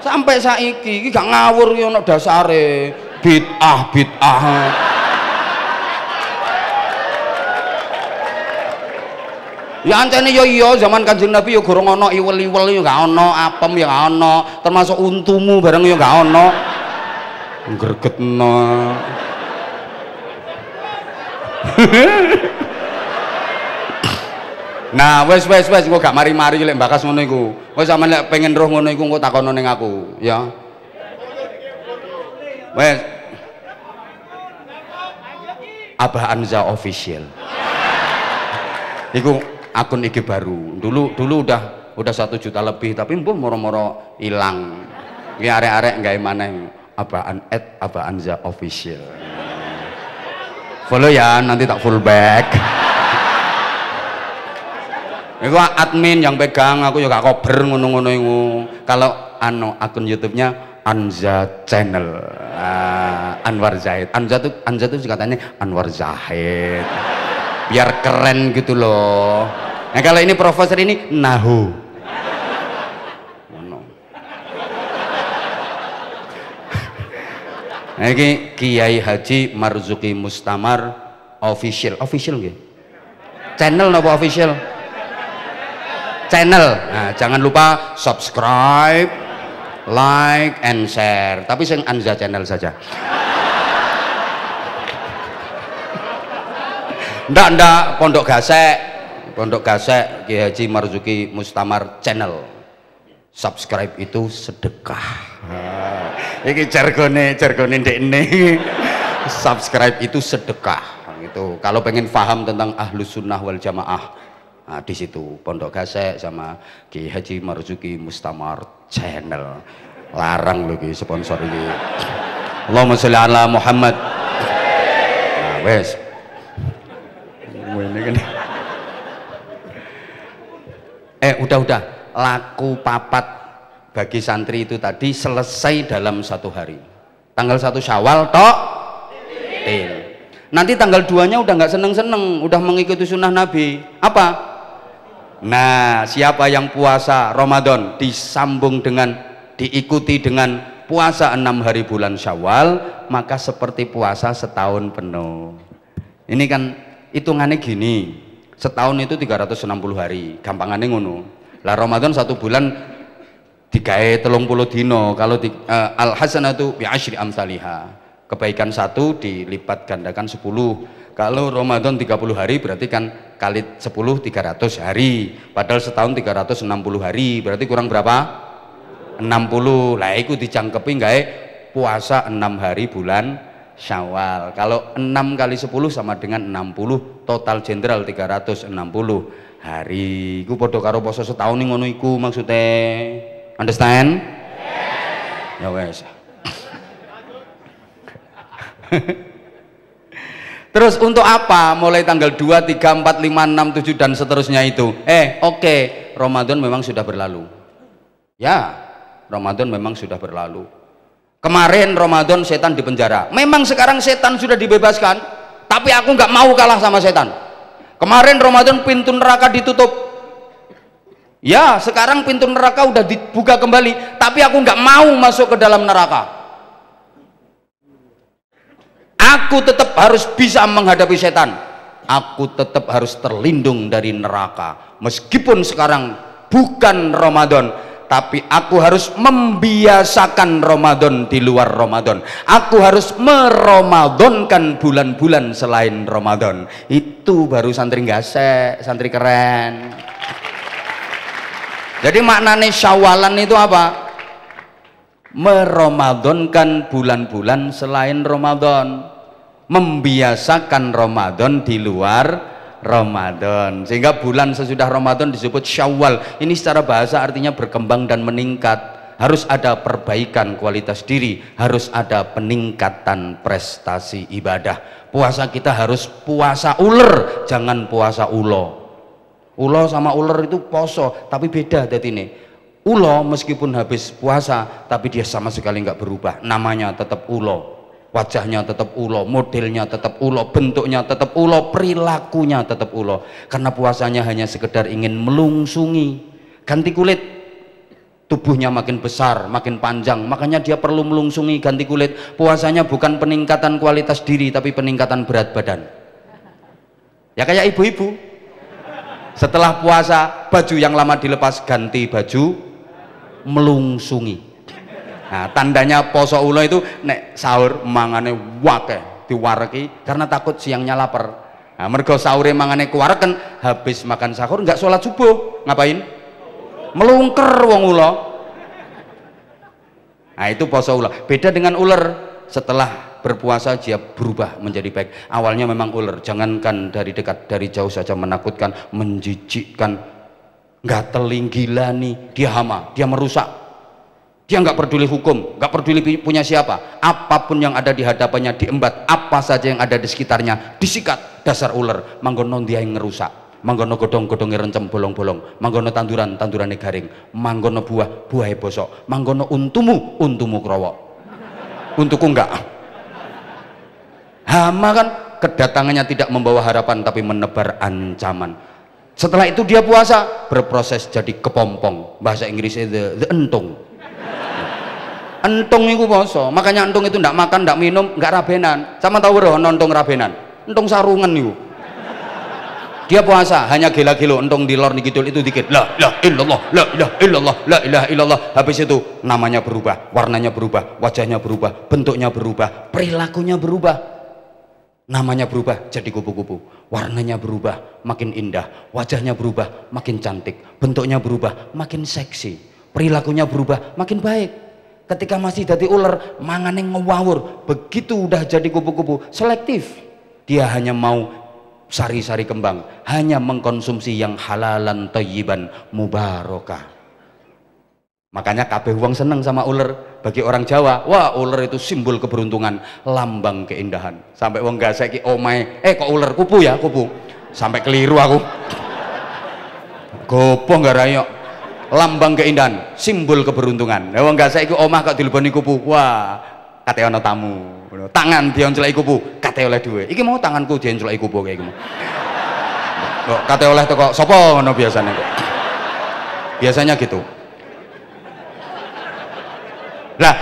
Sampai saiki iki gak ngawur yo ono dasare bid'ah. Ya ancene yo iya zaman Kanjeng Nabi yo gorong ana iwel-iwel yo gak ana, apem yo gak ana, termasuk untumu bareng yo gak ana. Gregetno. Nah, wes engko gak mari-mari lek bakas ngono iku. Wes sampean lek pengen roh ngono iku engko takono ning aku, ya. Wes. Abah Anza official. Iku akun iki baru. Dulu udah 1 juta lebih, tapi mbuh moro-moro ilang. Iki arek-arek gawe maneh Abah Anza official. Follow ya, nanti tak full back. Iku admin yang pegang, aku juga kober ngono-ngono iku. Kalau akun YouTube-nya Anza Channel. Anwar Zahid. Anza tuh katanya Anwar Zahid. Biar keren gitu loh. Nah kalau ini profesor ini Nahu. Nah ini Kiai Haji Marzuki Mustamar official nggih. Channel napa official? Channel. Nah, jangan lupa subscribe, like and share. Tapi sing Anza Channel saja. Ndak Pondok Gasek Kiai Haji Marzuki Mustamar Channel. Subscribe itu sedekah. Iki jargone ndekne. Subscribe itu sedekah gitu. Kalau pengen paham tentang Ahlus Sunnah wal Jamaah, nah, di situ Pondok Gasek sama Kiai Haji Marzuki Mustamar channel. Larang lho iki sponsor iki. Allahumma sholli ala Muhammad. Nah, wes. Ngene kan. Udah. Laku papat bagi santri itu tadi selesai dalam 1 hari. Tanggal 1 Syawal tok. Nanti tanggal 2-nya udah nggak seneng-seneng, udah mengikuti sunnah Nabi. Apa? Nah, siapa yang puasa Ramadan disambung dengan diikuti dengan puasa 6 hari bulan Syawal, maka seperti puasa setahun penuh. Ini kan hitungannya gini, setahun itu 360 hari, gampangannya ngono. Lah Ramadan 1 bulan digawe 30 dino, kalau al hasanatu bi asyri amsalihah. Kebaikan 1 dilipat gandakan 10. Kalau Ramadan 30 hari berarti kan kali 10 300 hari. Padahal setahun 360 hari, berarti kurang berapa? 60. Lah iku dicangkepi gawe puasa 6 hari bulan Syawal. Kalau 6 kali 10 sama dengan 60, total jenderal 360 hari. Iku padha karo poso setahun ning ngono iku maksudnya. Understand? Ya wes. Terus untuk apa mulai tanggal 2, 3, 4, 5, 6, 7 dan seterusnya itu? Oke, Ramadan memang sudah berlalu. Ya, Ramadan memang sudah berlalu. Kemarin Ramadan setan di penjara. Memang sekarang setan sudah dibebaskan, tapi aku nggak mau kalah sama setan. Kemarin Ramadan pintu neraka ditutup. Ya, sekarang pintu neraka udah dibuka kembali, tapi aku nggak mau masuk ke dalam neraka. Aku tetap harus bisa menghadapi setan. Aku tetap harus terlindung dari neraka. Meskipun sekarang bukan Ramadan, tapi aku harus membiasakan Ramadan di luar Ramadan. Aku harus meramadankan bulan-bulan selain Ramadan. Itu baru santri gasek, santri keren. Jadi maknanya Syawalan itu apa? Meramadankan bulan-bulan selain Ramadan, membiasakan Ramadan di luar Ramadan, sehingga bulan sesudah Ramadan disebut Syawal. Ini secara bahasa artinya berkembang dan meningkat. Harus ada perbaikan kualitas diri, harus ada peningkatan prestasi ibadah. Puasa kita harus puasa uler, jangan puasa ulo. Ulo sama uler itu poso, tapi beda dadi ini. Ulo meskipun habis puasa, tapi dia sama sekali nggak berubah. Namanya tetap ulo, wajahnya tetap ulo, modelnya tetap ulo, bentuknya tetap ulo, perilakunya tetap ulo. Karena puasanya hanya sekedar ingin melungsungi, ganti kulit, tubuhnya makin besar, makin panjang, makanya dia perlu melungsungi, ganti kulit. Puasanya bukan peningkatan kualitas diri, tapi peningkatan berat badan. Ya kayak ibu-ibu, setelah puasa baju yang lama dilepas, ganti baju, melungsungi. Nah, tandanya poso ulo itu nek sahur mangane wake diwareki karena takut siangnya lapar. Nah, mergo sahure mangane kuwareken, habis makan sahur nggak sholat subuh, ngapain? Melungker wong ulo. Nah, itu poso ulo. Beda dengan ular, setelah berpuasa dia berubah menjadi baik. Awalnya memang ular, jangankan dari dekat, dari jauh saja menakutkan, menjijikkan, nggak telinggila nih, dia hama, dia merusak. Dia nggak peduli hukum, nggak peduli punya siapa, apapun yang ada di hadapannya diembat, apa saja yang ada di sekitarnya disikat. Dasar ular, manggono dia yang ngerusak, manggono godong-godongnya rencem bolong-bolong, manggono tanduran-tandurannya garing, manggono buah-buahnya bosok, manggono untumu kerowok, untukku enggak. Hama kan kedatangannya tidak membawa harapan tapi menebar ancaman. Setelah itu dia puasa, berproses jadi kepompong, bahasa Inggrisnya the entung. Entung itu poso, makanya entung itu ndak makan, ndak minum, nggak rabenan. Sama tahu roh entung rabenan, entung sarungan itu. Dia puasa hanya gila-gilo, entung di lor dikidul itu dikit, la illallah, la ilaha illallah, la ilaha illallah. Habis itu namanya berubah, warnanya berubah, wajahnya berubah, bentuknya berubah, perilakunya berubah. Namanya berubah jadi kupu-kupu, warnanya berubah makin indah, wajahnya berubah makin cantik, bentuknya berubah makin seksi, perilakunya berubah makin baik. Ketika masih jadi ular, mangane ngewawur. Begitu udah jadi kupu-kupu, selektif. Dia hanya mau sari-sari kembang, hanya mengkonsumsi yang halalan thayyiban mubarakah. Makanya kabeh wong seneng sama ular. Bagi orang Jawa, wah ular itu simbol keberuntungan, lambang keindahan. Sampai wong gasek ki omae, kok ular kupu ya, kupu. Sampai keliru aku. Gopo nggak rayo. Lambang keindahan, simbol keberuntungan. Wong gasek ki omah kok dileboni kupu. Wah, kate ana tamu. Tangan dioncelaki kupu, kate oleh duwe. Iki mau tanganku diencelaki kupu kayak iki. Kok kate oleh teko sapa ngono biasanya kok. Biasanya gitu. Nah,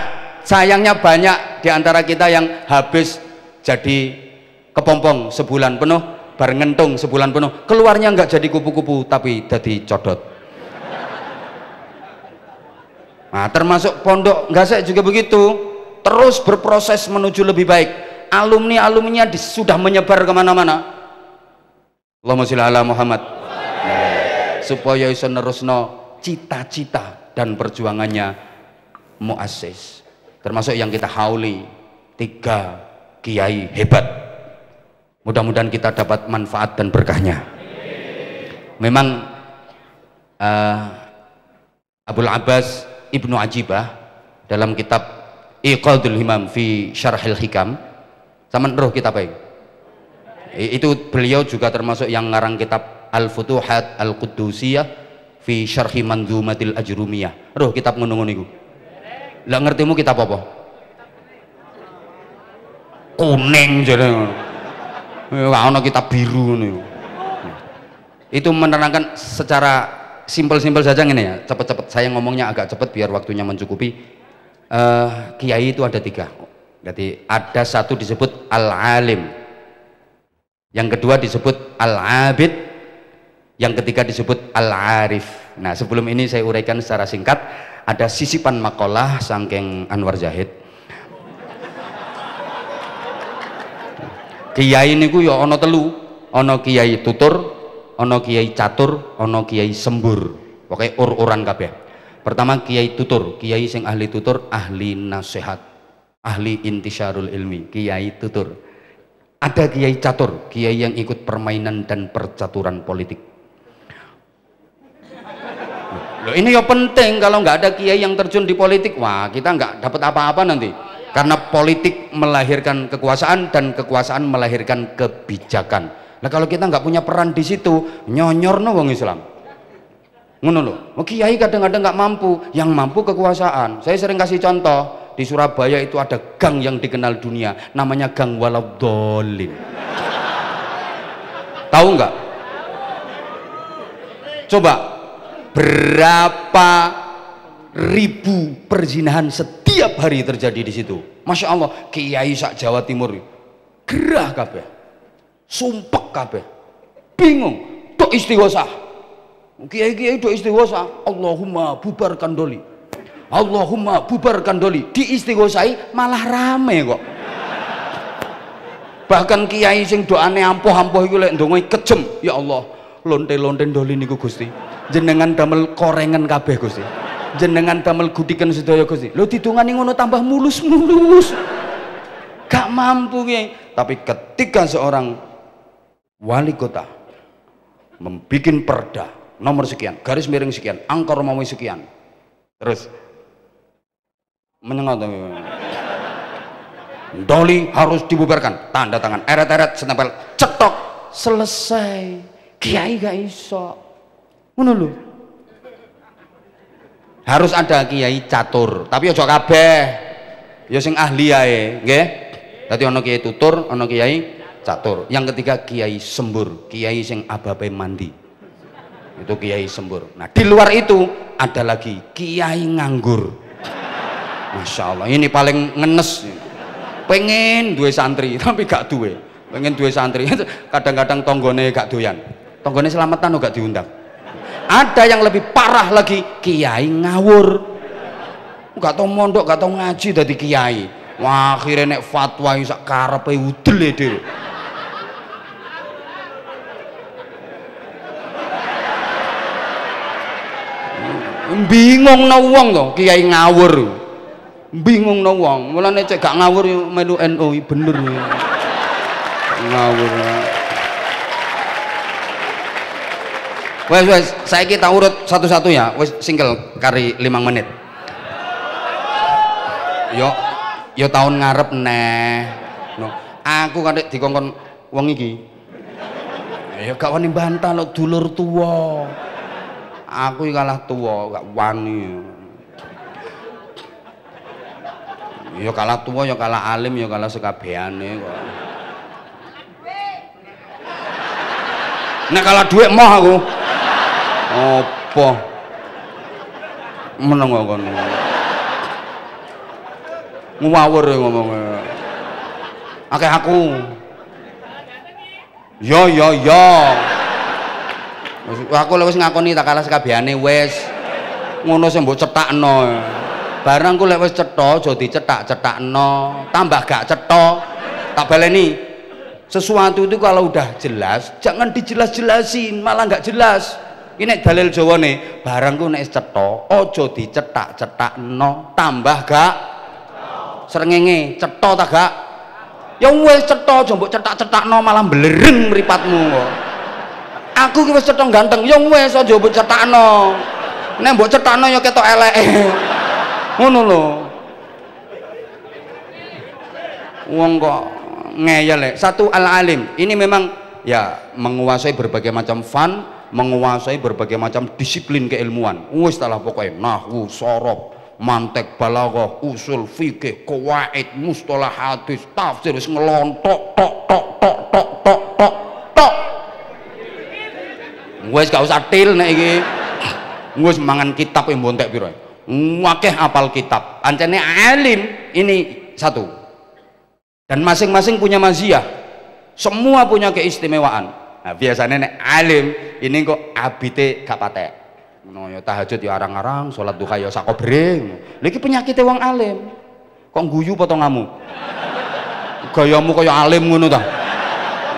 sayangnya banyak di antara kita yang habis jadi kepompong sebulan penuh, bareng ngentung sebulan penuh, keluarnya nggak jadi kupu-kupu tapi jadi codot. Nah, termasuk pondok Gasek juga begitu, terus berproses menuju lebih baik. Alumni-alumninya sudah menyebar kemana-mana. Allahumma sholli ala Muhammad. Supaya iso nerusno cita-cita dan perjuangannya muassis, termasuk yang kita hauli 3 kiai hebat. Mudah-mudahan kita dapat manfaat dan berkahnya. Memang Abul Abbas Ibnu Ajibah dalam kitab Iqadul Himam fi Syarhil Hikam, sama roh kitab apa itu, beliau juga termasuk yang ngarang kitab Al-Futuhat Al-Quddusiyah fi Syarhi Manzumatil Ajrumiyah. Roh kitab ngono-ngono iku. Lah ngertimu kitab apa? Kuning jare ngono. Ora ana kitab biru ngono. Itu menerangkan secara simpel-simpel saja ngene ya, cepet-cepet saya ngomongnya agak cepet biar waktunya mencukupi. Kiai itu ada 3. Jadi ada satu disebut al-alim, yang kedua disebut al-abid, yang ketiga disebut al-arif. Nah, sebelum ini saya uraikan secara singkat. Ada sisipan makalah saking Anwar Zahid. Kiai niku ya ana 3, ana kiai tutur, ana kiai catur, ana kiai sembur. Pokoke ur-uran kabeh. Pertama kiai tutur, kiai sing ahli tutur, ahli nasihat, ahli intisyarul ilmi, kiai tutur. Ada kiai catur, kiai yang ikut permainan dan percaturan politik. Loh, ini ya penting, kalau nggak ada kiai yang terjun di politik, wah kita nggak dapat apa-apa nanti. Karena politik melahirkan kekuasaan dan kekuasaan melahirkan kebijakan. Nah kalau kita nggak punya peran di situ, nyonyorno wong Islam. Ngono loh. Kiai kadang-kadang nggak mampu, yang mampu kekuasaan. Saya sering kasih contoh, di Surabaya itu ada gang yang dikenal dunia, namanya Gang Waladhdallin. Tahu nggak? Coba. Berapa ribu perzinahan setiap hari terjadi di situ. Masya Allah, kiai sak Jawa Timur gerah kabeh, sumpek kabeh, bingung, dok istighosah. Kiai-kiai dok istighosah, Allahumma bubarkan doli, Allahumma bubarkan doli. Diistighosai malah rame kok. Bahkan kiai sing doane ampuh-ampuh iku lek ndonga kejem, ya Allah, lonte-lonte doli niku Gusti. Jenengan damel korengan kabeh Gusti. Jenengan damel gudikan sedaya Gusti. Lho didongani ngono tambah mulus-mulus. Gak mampu Kiai. Tapi ketika seorang wali kota membikin perda nomor sekian, garis miring sekian, angka Romawi sekian, terus menyengat doli harus dibubarkan, tanda tangan, eret-eret, setempel, cetok, selesai. Kiai gak iso. Ngono lho. Harus ada kiai catur, tapi aja kabeh. Ya sing ahli ae, nggih. Dadi ana kiai tutur, ana kiai catur. Yang ketiga kiai sembur, kiai sing ababe mandi. Itu kiai sembur. Nah, di luar itu ada lagi kiai nganggur. Masya Allah, ini paling ngenes. Pengen duwe santri tapi gak duwe. Pengen duwe santri, kadang-kadang tonggone gak doyan. Tonggone selamatan gak diundang. Ada yang lebih parah lagi, kiai ngawur, gak tau mondok, gak tau ngaji dadi kiai. Wah, akhirnya nek fatwa sak karepe udel dhewe. Bingung no wong to, kiai ngawur. Bingung no wong. Mulane cek gak ngawur melu NU bener. Ngawur. Wes, saya kita urut satu-satu ya. Wes single kari 5 menit. Yo yo tahun ngarep neh. No, aku kan dikongkon wong iki. Ya gak wani bantah lho dulur tuwa. Aku iki kalah tuwa, gak wani. Ya kalah tuwa, ya kalah alim, ya kalah sekabehane kok. Nek kalah dhuwit moh aku. Apa? Meneng kok kono. Ngawur ngomongnya. Akeh aku. Yo. Aku lek wis ngakoni tak kalah sekabehane wis. Ngono sing mbok cetakno. Barang ku lek wis cetha aja dicetak-cetakno, tambah gak cetha. Tak baleni. Sesuatu itu kalau udah jelas, jangan dijelas-jelasin, malah nggak jelas. Ini dalil Jawa nih, barangku nek cetha aja dicetak-cetakno, tambah gak srengenge, cetha ta gak? Ya wis cetha aja mbok cetak-cetakno malah blereng mripatmu kok. Aku ki wis cetha ganteng, ya wis aja mbok cetakno. Nek mbok cetakno ya ketok eleke. Ngono lho. Wong kok ngeyel. Satu al-alim. Ini memang ya menguasai berbagai macam fun, menguasai berbagai macam disiplin keilmuan. Wis talah pokoknya nahwu, sorof, mantek, balaghah, usul fikih, qawaid, mustalah hadis, tafsir wis ngelontok tok. Wis gak usah til nek iki. Wis mangan kitab yang bontek piro. Akeh apal kitab. Ancene alim ini satu. Dan masing-masing punya maziyah. Semua punya keistimewaan. Nah, biasanya nek alim ini kok abite gak patek. No, ya tahajud ya arang-arang, salat duha ya sakobre. Lha iki penyakite wong alim. Kok guyu potonganmu? Gayamu kaya alim ngono ta.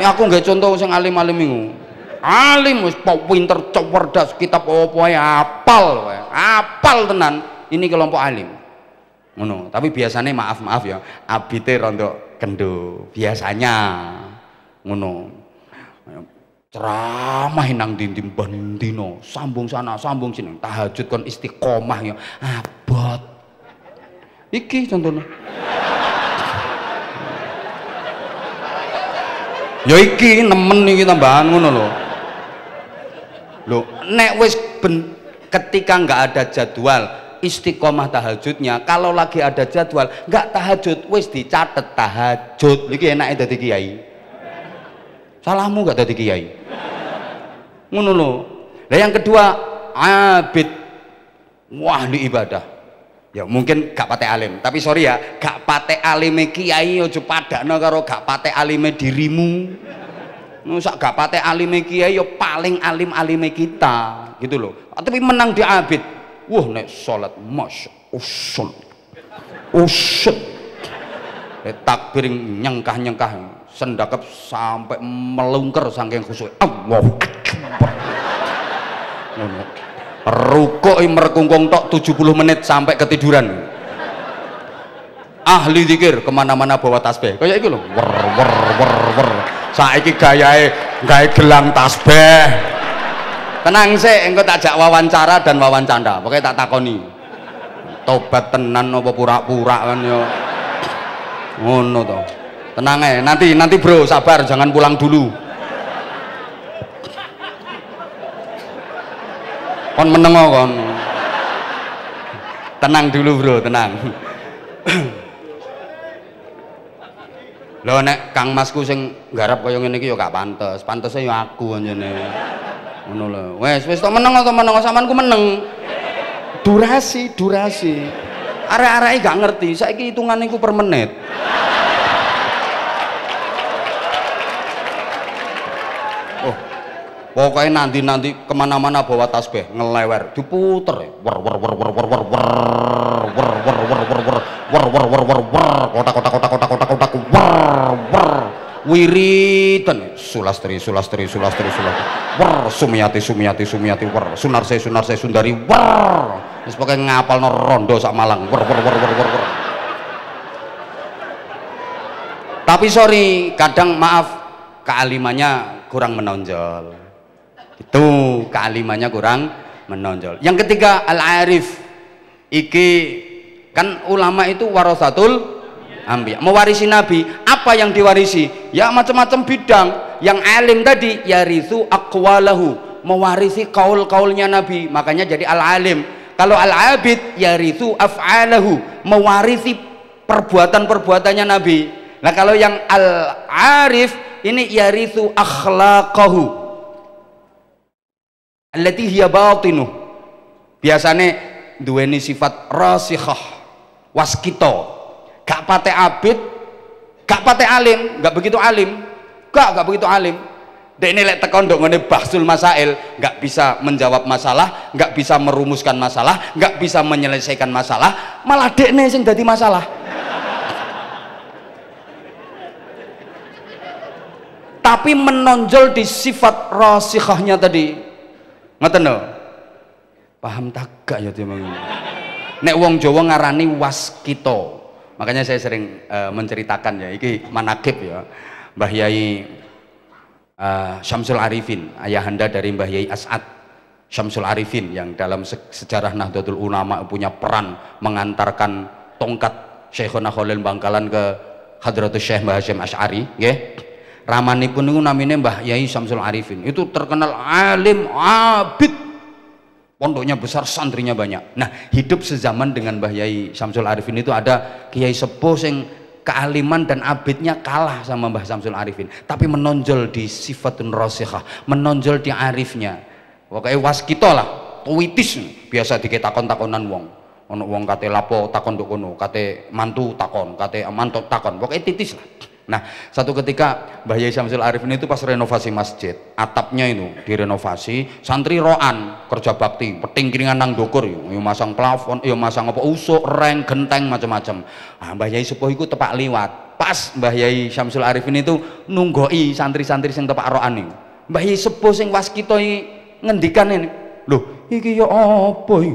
Ini aku nggak contoh sing alim-alim iku. Alim wis pinter, cerdas, kitab apa ae apal wae. Apal tenan. Ini kelompok alim. Ngono. Tapi biasanya maaf ya, abite rondo kendo. Biasanya ngono. Ceramah nang dindim bendino, sambung sana, sambung sini. Tahajud kon istiqomah ya abot. Iki contohnya. Ya iki nemen iki tambahan ngono lho. Lho, nek wis ketika nggak ada jadwal istiqomah tahajudnya, kalau lagi ada jadwal nggak tahajud wis dicatet tahajud. Iki enake dadi kiai. Salahmu nggak dadi kiai. Ngono lho. Lah yang kedua abid, wahli ibadah. Ya mungkin gak patek alim, tapi sorry ya, gak patek alime kiai aja padakno karo gak patek alime dirimu. Nusak gak patek alime kiai ya paling alim-alime kita, gitu loh. Tapi menang di abid. Wah nek salat masya usul. Takbir nyengkah-nyengkah, sendakep sampai melungker saking khusyuk. Allahu akbar. Ngono. Rukuk merkungkung tok 70 menit sampai ketiduran. Ahli zikir kemana-mana bawa tasbih kayak itu loh. Wer. Saiki gayae gawe gelang tasbih. Tenang sih, engko tak jak wawancara dan wawancanda. Pokoknya tak takoni. Tobat tenan apa pura-pura kan yo. Ngono to. Tenang ae, nanti bro, sabar jangan pulang dulu. Kon menengo kon. Tenang dulu bro, tenang. Lho nek Kang Masku sing nggarap kaya ngene iki ya gak pantes. Pantese ya aku anjene. Ngono lho. Wis tok meneng sampean ku meneng. Durasi. Arek-areke gak ngerti, saiki hitungane ku per menit. Pokoknya nanti kemana-mana bawa tasbih ngelewer diputer wer wiridan sulastri wer sumiyati wer sunarse sundari wer wis pokoke ngapalno rondo sak Malang wer. Tapi sorry kadang maaf kealimannya kurang menonjol. Itu kealimannya kurang menonjol. Yang ketiga al-arif iki Kan ulama itu warasatul anbiya, mewarisi nabi. Apa yang diwarisi? Ya macam-macam bidang. Yang alim tadi yarithu aqwalahu, mewarisi kaul-kaulnya nabi, makanya jadi al-alim. Kalau al-abid yarithu af'alahu, mewarisi perbuatan-perbuatannya nabi. Nah kalau yang al-arif ini yarithu akhlaqahu allati hiya batinuh, biasanya duweni sifat rasikhah waskito, gak pate abid, gak pate alim, gak begitu alim, gak begitu alim. Dek ini lek tekon ndok ngene bahsul masail, gak bisa menjawab masalah, gak bisa merumuskan masalah, gak bisa menyelesaikan masalah, malah dek ini sing dadi masalah. Tapi menonjol di sifat rasikhahnya tadi, ngoten lho. Paham tak gak ya timbang. Nek wong Jawa ngarani waskito. Makanya saya sering menceritakan ya, iki manakib ya, Mbah Yai Syamsul Arifin, ayahanda dari Mbah Yai As'ad Syamsul Arifin, yang dalam sejarah Nahdlatul Ulama punya peran mengantarkan tongkat Syekhona Khalil Bangkalan ke Hadratus Syekh Mbah Hasyim Asy'ari, nggih. Ramanipun niku namine Mbah Yai Syamsul Arifin. Itu terkenal alim, abid. Pondoknya besar, santrinya banyak. Nah, hidup sezaman dengan Mbah Yai Syamsul Arifin itu ada kiai sepuh sing kealiman dan abidnya kalah sama Mbah Syamsul Arifin, tapi menonjol di sifatun rasikhah, menonjol di arifnya. Pokoknya waskito lah, tuwitis, biasa diketakon-takonan wong. Ono wong kate lapo takon nduk kono, kate mantu takon, kate mantu takon, pokoknya titis lah. Nah, satu ketika Mbah Yai Syamsul Arifin itu pas renovasi masjid, atapnya itu direnovasi, santri roan kerja bakti, peting kiringan nang dokur, yo masang plafon, yo masang apa usuk, reng, genteng, macam-macam. Nah, Mbah Yai sepuh iku tepak liwat. Pas Mbah Yai Syamsul Arifin itu nunggoi santri-santri sing tepak roan iki. Mbah Yai sepuh sing waskita ngendikan ini, "Lho, iki ya apa iki?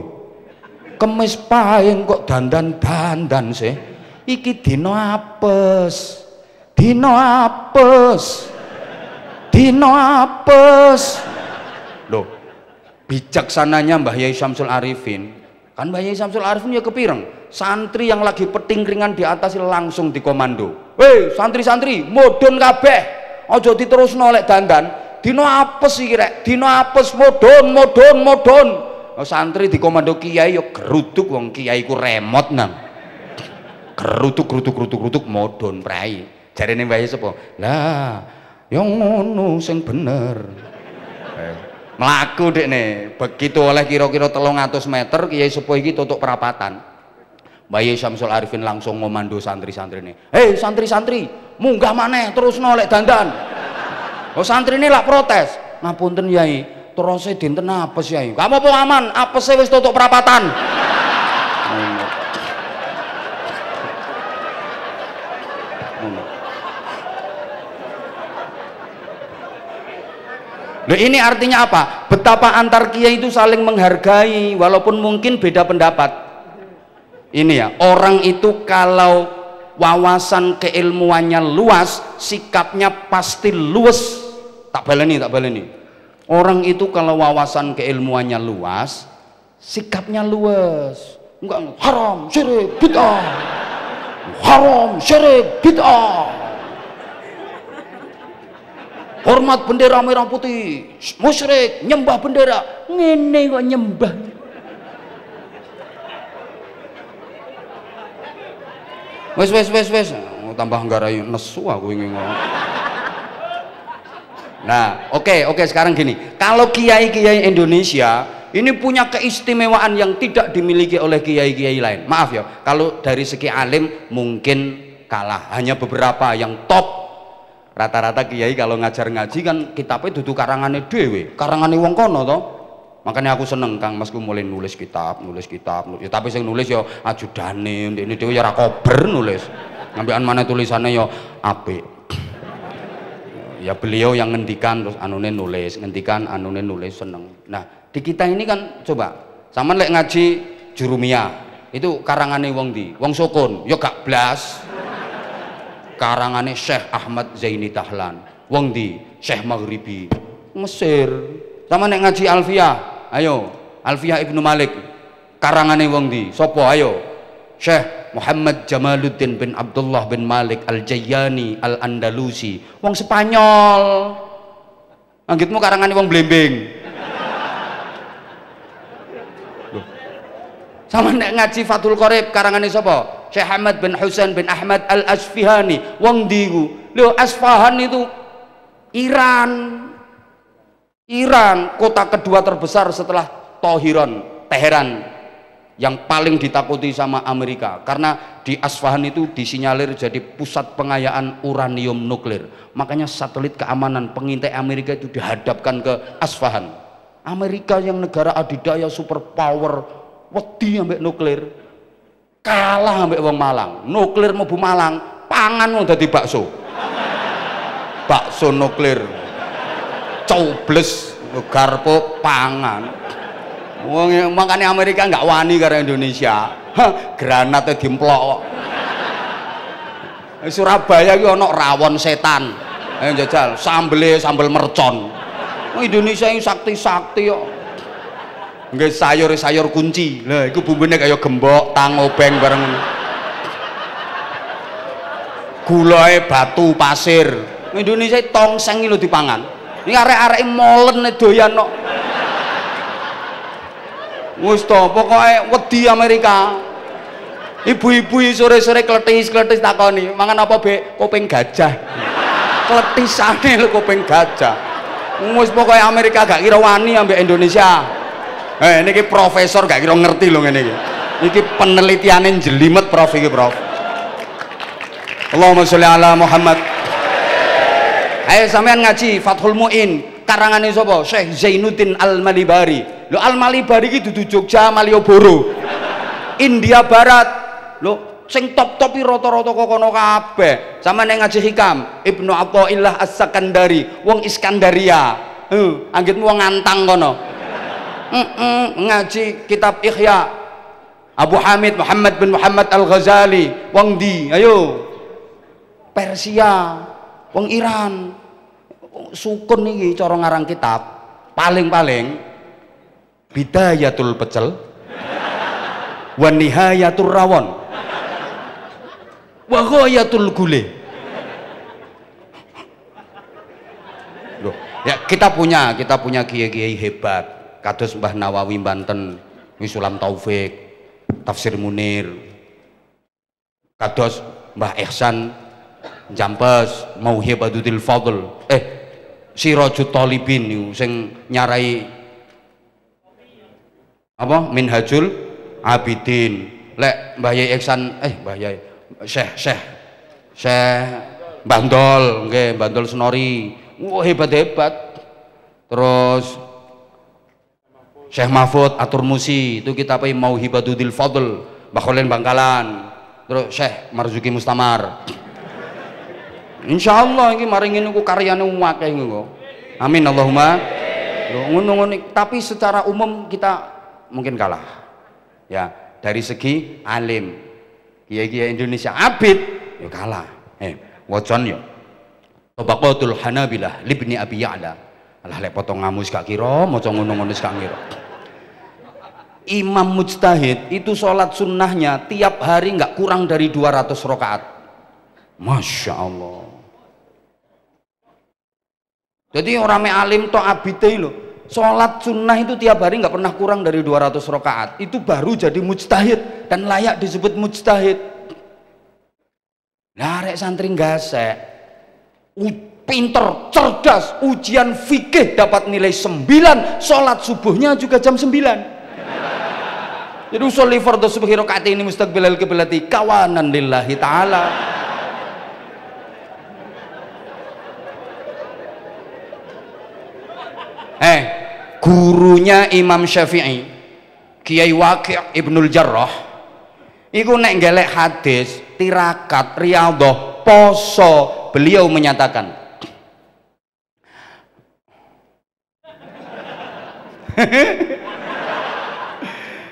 Kemis paing kok dandan-dandan sih? Iki dina apes. Dino apes, dino apes." Loh, bijaksananya Mbah Yai Syamsul Arifin, kan Mbah Yai Syamsul Arifin ya kepireng, santri yang lagi peting keringan di atas langsung dikomando, "Hei santri-santri, modon kabeh, ojo diterusno lek dandan, dino apes iki rek, dino apes, modon, modon, modon." Oh, santri dikomando kiai yo geruduk, wong kiai ku remote nang, geruduk modon prai. Jarene Mbah Yai sapa? Lah, yang ngono sing bener. Mlaku dekne, begitu oleh kira-kira 300 meter kiai sepuh iki tutuk perapatan. Mbah Yai Syamsul Arifin langsung ngomando santri-santrine, "Hei santri-santri, munggah maneh terusno lek dandan." Oh, santrine lak protes, "Ngapunten Yai, terus dinten apes Yai." "Gak apa-apa aman, apese wis tutuk perapatan." Nah, ini artinya apa? Betapa antar kiai itu saling menghargai walaupun mungkin beda pendapat. Ini ya, orang itu kalau wawasan keilmuannya luas, sikapnya pasti luwes. Tak baleni. Orang itu kalau wawasan keilmuannya luas, sikapnya luwes. Enggak haram, syirik, bid'ah. Haram, syirik, bid'ah. Hormat bendera merah putih, musyrik, nyembah bendera, ngene kok nyembah. Wes, tambah nggarai nesu aku ingin ngomong. Nah, oke, sekarang gini, kalau kiai-kiai Indonesia ini punya keistimewaan yang tidak dimiliki oleh kiai-kiai lain. Maaf ya, kalau dari segi alim mungkin kalah, hanya beberapa yang top. Rata-rata kiai kalau ngajar ngaji kan kitabnya dudu karangane dhewe, karangane wong kono to. Makanya aku seneng Kang Masku mulai nulis kitab. Ya, tapi sing nulis ya ajudane, ndekne dhewe ya ora kober nulis. Ngambilan mana tulisannya ya apik. Ya beliau yang ngendikan terus anune nulis, seneng. Nah, di kita ini kan coba, sampean lek ngaji Jurumiyah, itu karangane wong ndi? Wong Sokon, ya gak blas. Karangane Syekh Ahmad Zaini Dahlan, wong di Syekh Maghribi, Mesir. Sama nek ngaji Alfiyah, ayo Alfiyah Ibnu Malik, karangane wong di sopo, ayo Syekh Muhammad Jamaluddin bin Abdullah bin Malik Al-Jayyani Al-Andalusi, wong Spanyol. Anggitmu karangane wong Blembing. Sama nek ngaji Fathul Qorib karangane sapa? Syekh Ahmad bin Husain bin Ahmad Al-Asfihani. Wong ndi ku? Lho, Asfahan itu Iran. Iran, kota kedua terbesar setelah Teheran, yang paling ditakuti sama Amerika karena di Asfahan itu disinyalir jadi pusat pengayaan uranium nuklir. Makanya satelit keamanan pengintai Amerika itu dihadapkan ke Asfahan. Amerika yang negara adidaya superpower wedi ambek nuklir, kalah ambek wong Malang. Nuklir mau Malang, pangan mau dadi bakso. Bakso nuklir, cobles, garpo, pangan. Wong makanya Amerika nggak wani karo Indonesia. Granatnya dimplok. Surabaya iki ana rawon setan. Ayo jajal, sambel mercon. Indonesia ini sakti-sakti kok. Nggih sayur kunci. Lah iku bumbune kaya gembok, tang obeng bareng. Gulae batu pasir. Indonesia tongseng lho dipangan. Ini arek-arek molen doyan kok. Wis to, pokoke wedi Amerika. Ibu-ibu sore-sore kletis takoni, "Mangan apa, Bek?" Kuping gajah. Kletisane lho kuping gajah. Wis pokoke Amerika gak kira wani ambek Indonesia. Niki profesor gak kira ngerti lho ngene iki. Iki penelitiane jelimet Prof iki, Prof. Allahumma sholli ala Muhammad. Ayo sampean ngaji Fathul Muin karangane sapa? Syekh Zainuddin Al-Malibari. Lho Al-Malibari iki dudu Jogja, Malioboro. India Barat. Lho sing top-top rata-rata kok kono kabeh. Sampeyan ngaji Hikam Ibnu Athaillah As-Sakandari, wong Iskandaria. Anggitmu wong ngantang kono. Ngaji kitab Ihya Abu Hamid Muhammad bin Muhammad Al-Ghazali, wong di ayo Persia, wong Iran. Sukun iki cara ngarang kitab paling-paling Bidayatul Pecel wa Nihayatul Rawon wa Ghayatul Gule. Loh, ya kita punya kiai-kiai hebat kados Mbah Nawawi Banten, Sulam Taufik, Tafsir Munir, kados Mbah Ihsan Jampes, Mauhibatul Fadl, Sirajut Talibin niku sing nyarai apa Minhajul Abidin. Lek Mbah Yai Ihsan Mbah Yai Syekh Bandol, nggih Bandol Senori. Hebat-hebat. Terus Syekh Mahfud Atur Musi itu kita pakai Mauhibatul Fadl, Mbah Kholil Bangkalan, terus Syekh Marzuki Mustamar. Insyaallah ini maring niku karyane akeh niku. Amin Allahumma. Ngono-ngono tapi secara umum kita mungkin kalah. Ya, dari segi alim. Kiai-kiai Indonesia abid ya kalah. Wacan ya. Tabaqatul Hanabilah Libni Abi Ya'la. Alah lek potong ngamus gak kira, maca ngono-ngono gak kira. Imam mujtahid itu sholat sunnahnya tiap hari nggak kurang dari 200 rakaat. Masya Allah. Jadi orang alim to abite loh, sholat sunnah itu tiap hari nggak pernah kurang dari 200 rakaat. Itu baru jadi mujtahid dan layak disebut mujtahid. Nah, rek santri gasek, pinter, cerdas, ujian fikih dapat nilai 9, sholat subuhnya juga jam 9. Jadi usolli fardhu subhi rakaatain mustaqbilal qiblati kawanan lillahi taala. Gurunya Imam Syafi'i, Kiai Waqi' Ibnul Jarrah, iku nek ngelek hadis, tirakat, riyadhah, poso, beliau menyatakan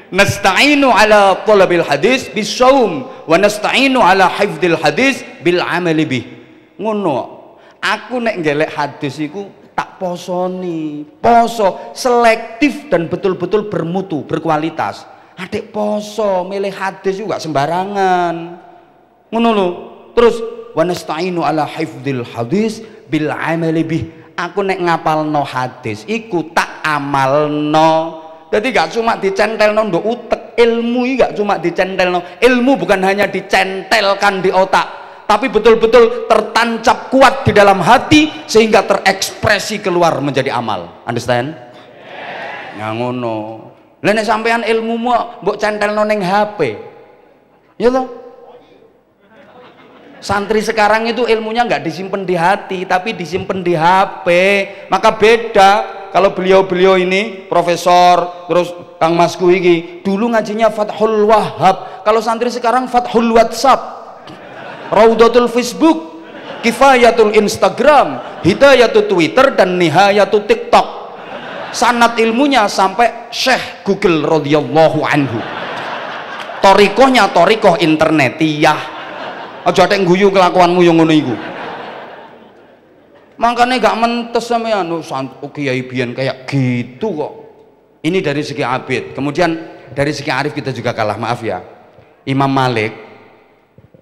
nasta'inu ala thalabil hadis bisawm wa nasta'inu ala hifdzil hadis bil amali bih. Ngono, aku nek ngelek hadis iku tak posoni, poso selektif dan betul-betul bermutu, berkualitas. Adik poso milih hadis juga sembarangan. Ngono lho. Terus wa nasta'inu ala hifdzil hadis bil amali bih. Aku nek ngapalno hadis iku tak amalno. Jadi gak cuma dicentelno nduk utek, ilmu iki gak cuma dicentelno. Ilmu bukan hanya dicentelkan di otak, tapi betul-betul tertancap kuat di dalam hati sehingga terekspresi keluar menjadi amal. Understand? Ya ngono. Lah nek sampean ilmumu mbok centelno ning HP. Ya toh? Santri sekarang itu ilmunya nggak disimpan di hati tapi disimpan di HP. Maka beda kalau beliau-beliau ini profesor, terus Kang Masku iki dulu ngajinya Fathul Wahhab. Kalau santri sekarang Fathul WhatsApp, Raudatul Facebook, Kifayatul Instagram, Hidayatul Twitter, dan Nihayatul TikTok. Sanad ilmunya sampai Syekh Google radhiyallahu anhu. Torikohnya torikoh internetiyah. Aja tek guyu kelakuanmu yang ngono iku. Makanya gak mentes sampean Kiai biyen kayak gitu kok. Ini dari segi abid. Kemudian dari segi arif kita juga kalah, maaf ya. Imam Malik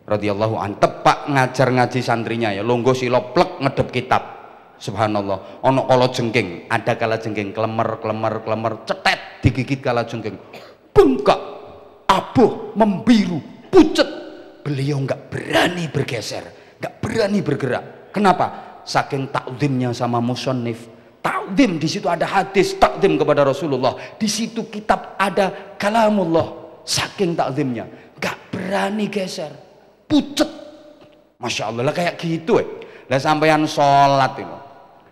radhiyallahu anhu tepak ngajar ngaji santrinya ya, longgo sila plek ngedep kitab. Subhanallah, ono kala jengking, ada kala jengking klemer cetet digigit kala jengking, bengkak, abuh, membiru, pucet. Beliau nggak berani bergeser, nggak berani bergerak. Kenapa? Saking takzimnya sama musannif. Takzim, di situ ada hadis takzim kepada Rasulullah, di situ kitab ada kalamullah. Saking takzimnya, nggak berani geser, pucet. Masya Allah lah kayak gitu lah sampeyan sholat itu.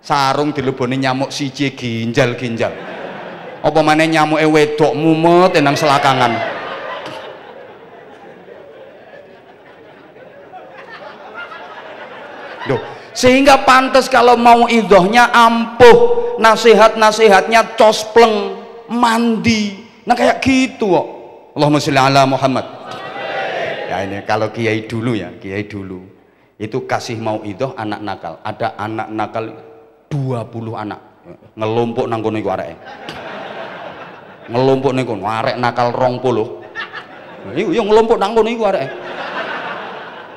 Sarung dileboni nyamuk siji ginjal-ginjal. Apa maneh nyamuke wedok mumet nang selakangan. Duh, sehingga pantas kalau mau idhohnya ampuh, nasihat-nasihatnya cospleng, mandi. Nah kayak gitu kok. Allahumma sholli ala Muhammad. Ya ini kalau kiai dulu ya, kiai dulu. Itu kasih mau idhoh anak nakal. Ada anak nakal 20 anak ngelompok nang kono iku areke. Ngelompok niku arek nakal 20. Iku yo ngelompok nang kono iku areke.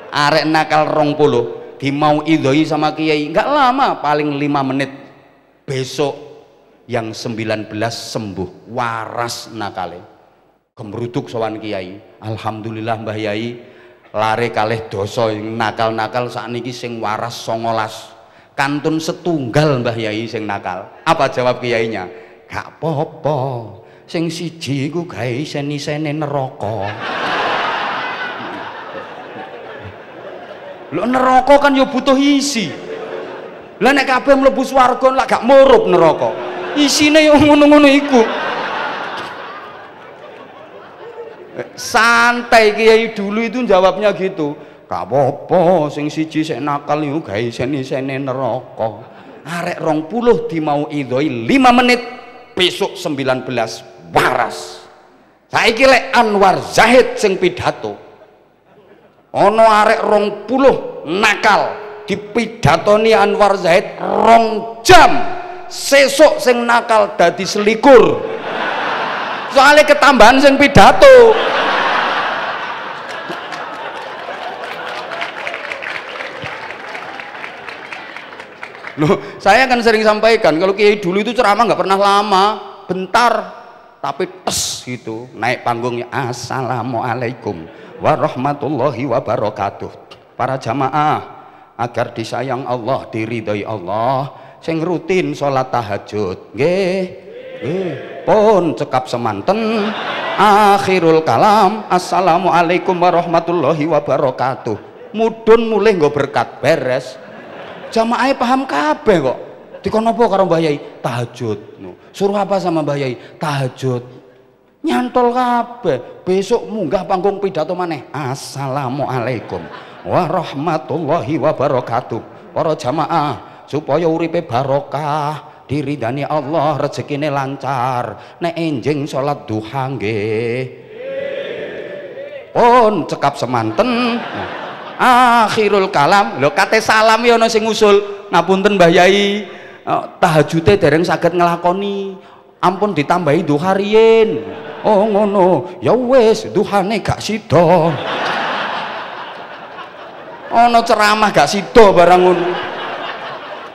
Arek nakal 20 di mau idhoi sama kiai enggak lama, paling 5 menit. Besok yang 19 sembuh, waras nakale. Gemruduk sowan kiai. Alhamdulillah Mbah Yai, lare kalih dosa nakal-nakal sakniki sing waras 19. Kantun setunggal Mbah Yai sing nakal. Apa jawab kiainya? Gak apa-apa, sing siji iku gawe isen-isene neraka. Lho neraka kan ya butuh isi. Lah nek kabeh mlebu swarga lak gak murup neraka. Isine yo ngono-ngono iku. Santai kiai dulu itu jawabnya gitu. Gak apa-apa, sing siji sik nakal iku gawe isen-isene neraka. Arek 20 di mau idhoi 5 menit, besok 19 waras. Saiki lek Anwar Zahid sing pidato. Ono arek 20 nakal dipidatoni Anwar Zahid 2 jam. Sesuk sing nakal dadi selikur. Soalnya ketambahan sing pidato. Loh, saya kan sering sampaikan kalau kiai dulu itu ceramah nggak pernah lama, bentar, tapi tes gitu, naik panggungnya assalamualaikum warahmatullahi wabarakatuh. Para jamaah agar disayang Allah, diridhoi Allah, sing rutin sholat tahajud, nggih, pun cekap semanten, akhirul kalam, assalamualaikum warahmatullahi wabarakatuh. Mudun mulai nggak berkat beres. Jamaah paham kabeh kok. Dikon apa karo Mbah Yai? Tahajud. Suruh apa sama Mbah Yai? Tahajud. Nyantol kabeh. Besok munggah panggung pidato maneh. Assalamualaikum warahmatullahi wabarakatuh. Para jamaah supaya uripe barokah, diridani Allah, rezekine lancar. Nek enjing salat duha nggih. Pun cekap semanten. Akhirul kalam, lho kate salam ya ana sing ngusul, ngapunten Mbah Yai, tahajude dereng saged nglakoni, ampun ditambahi duha riyin. Oh ngono, ya wis duhane gak sida. Ana ceramah gak sida barang ngono.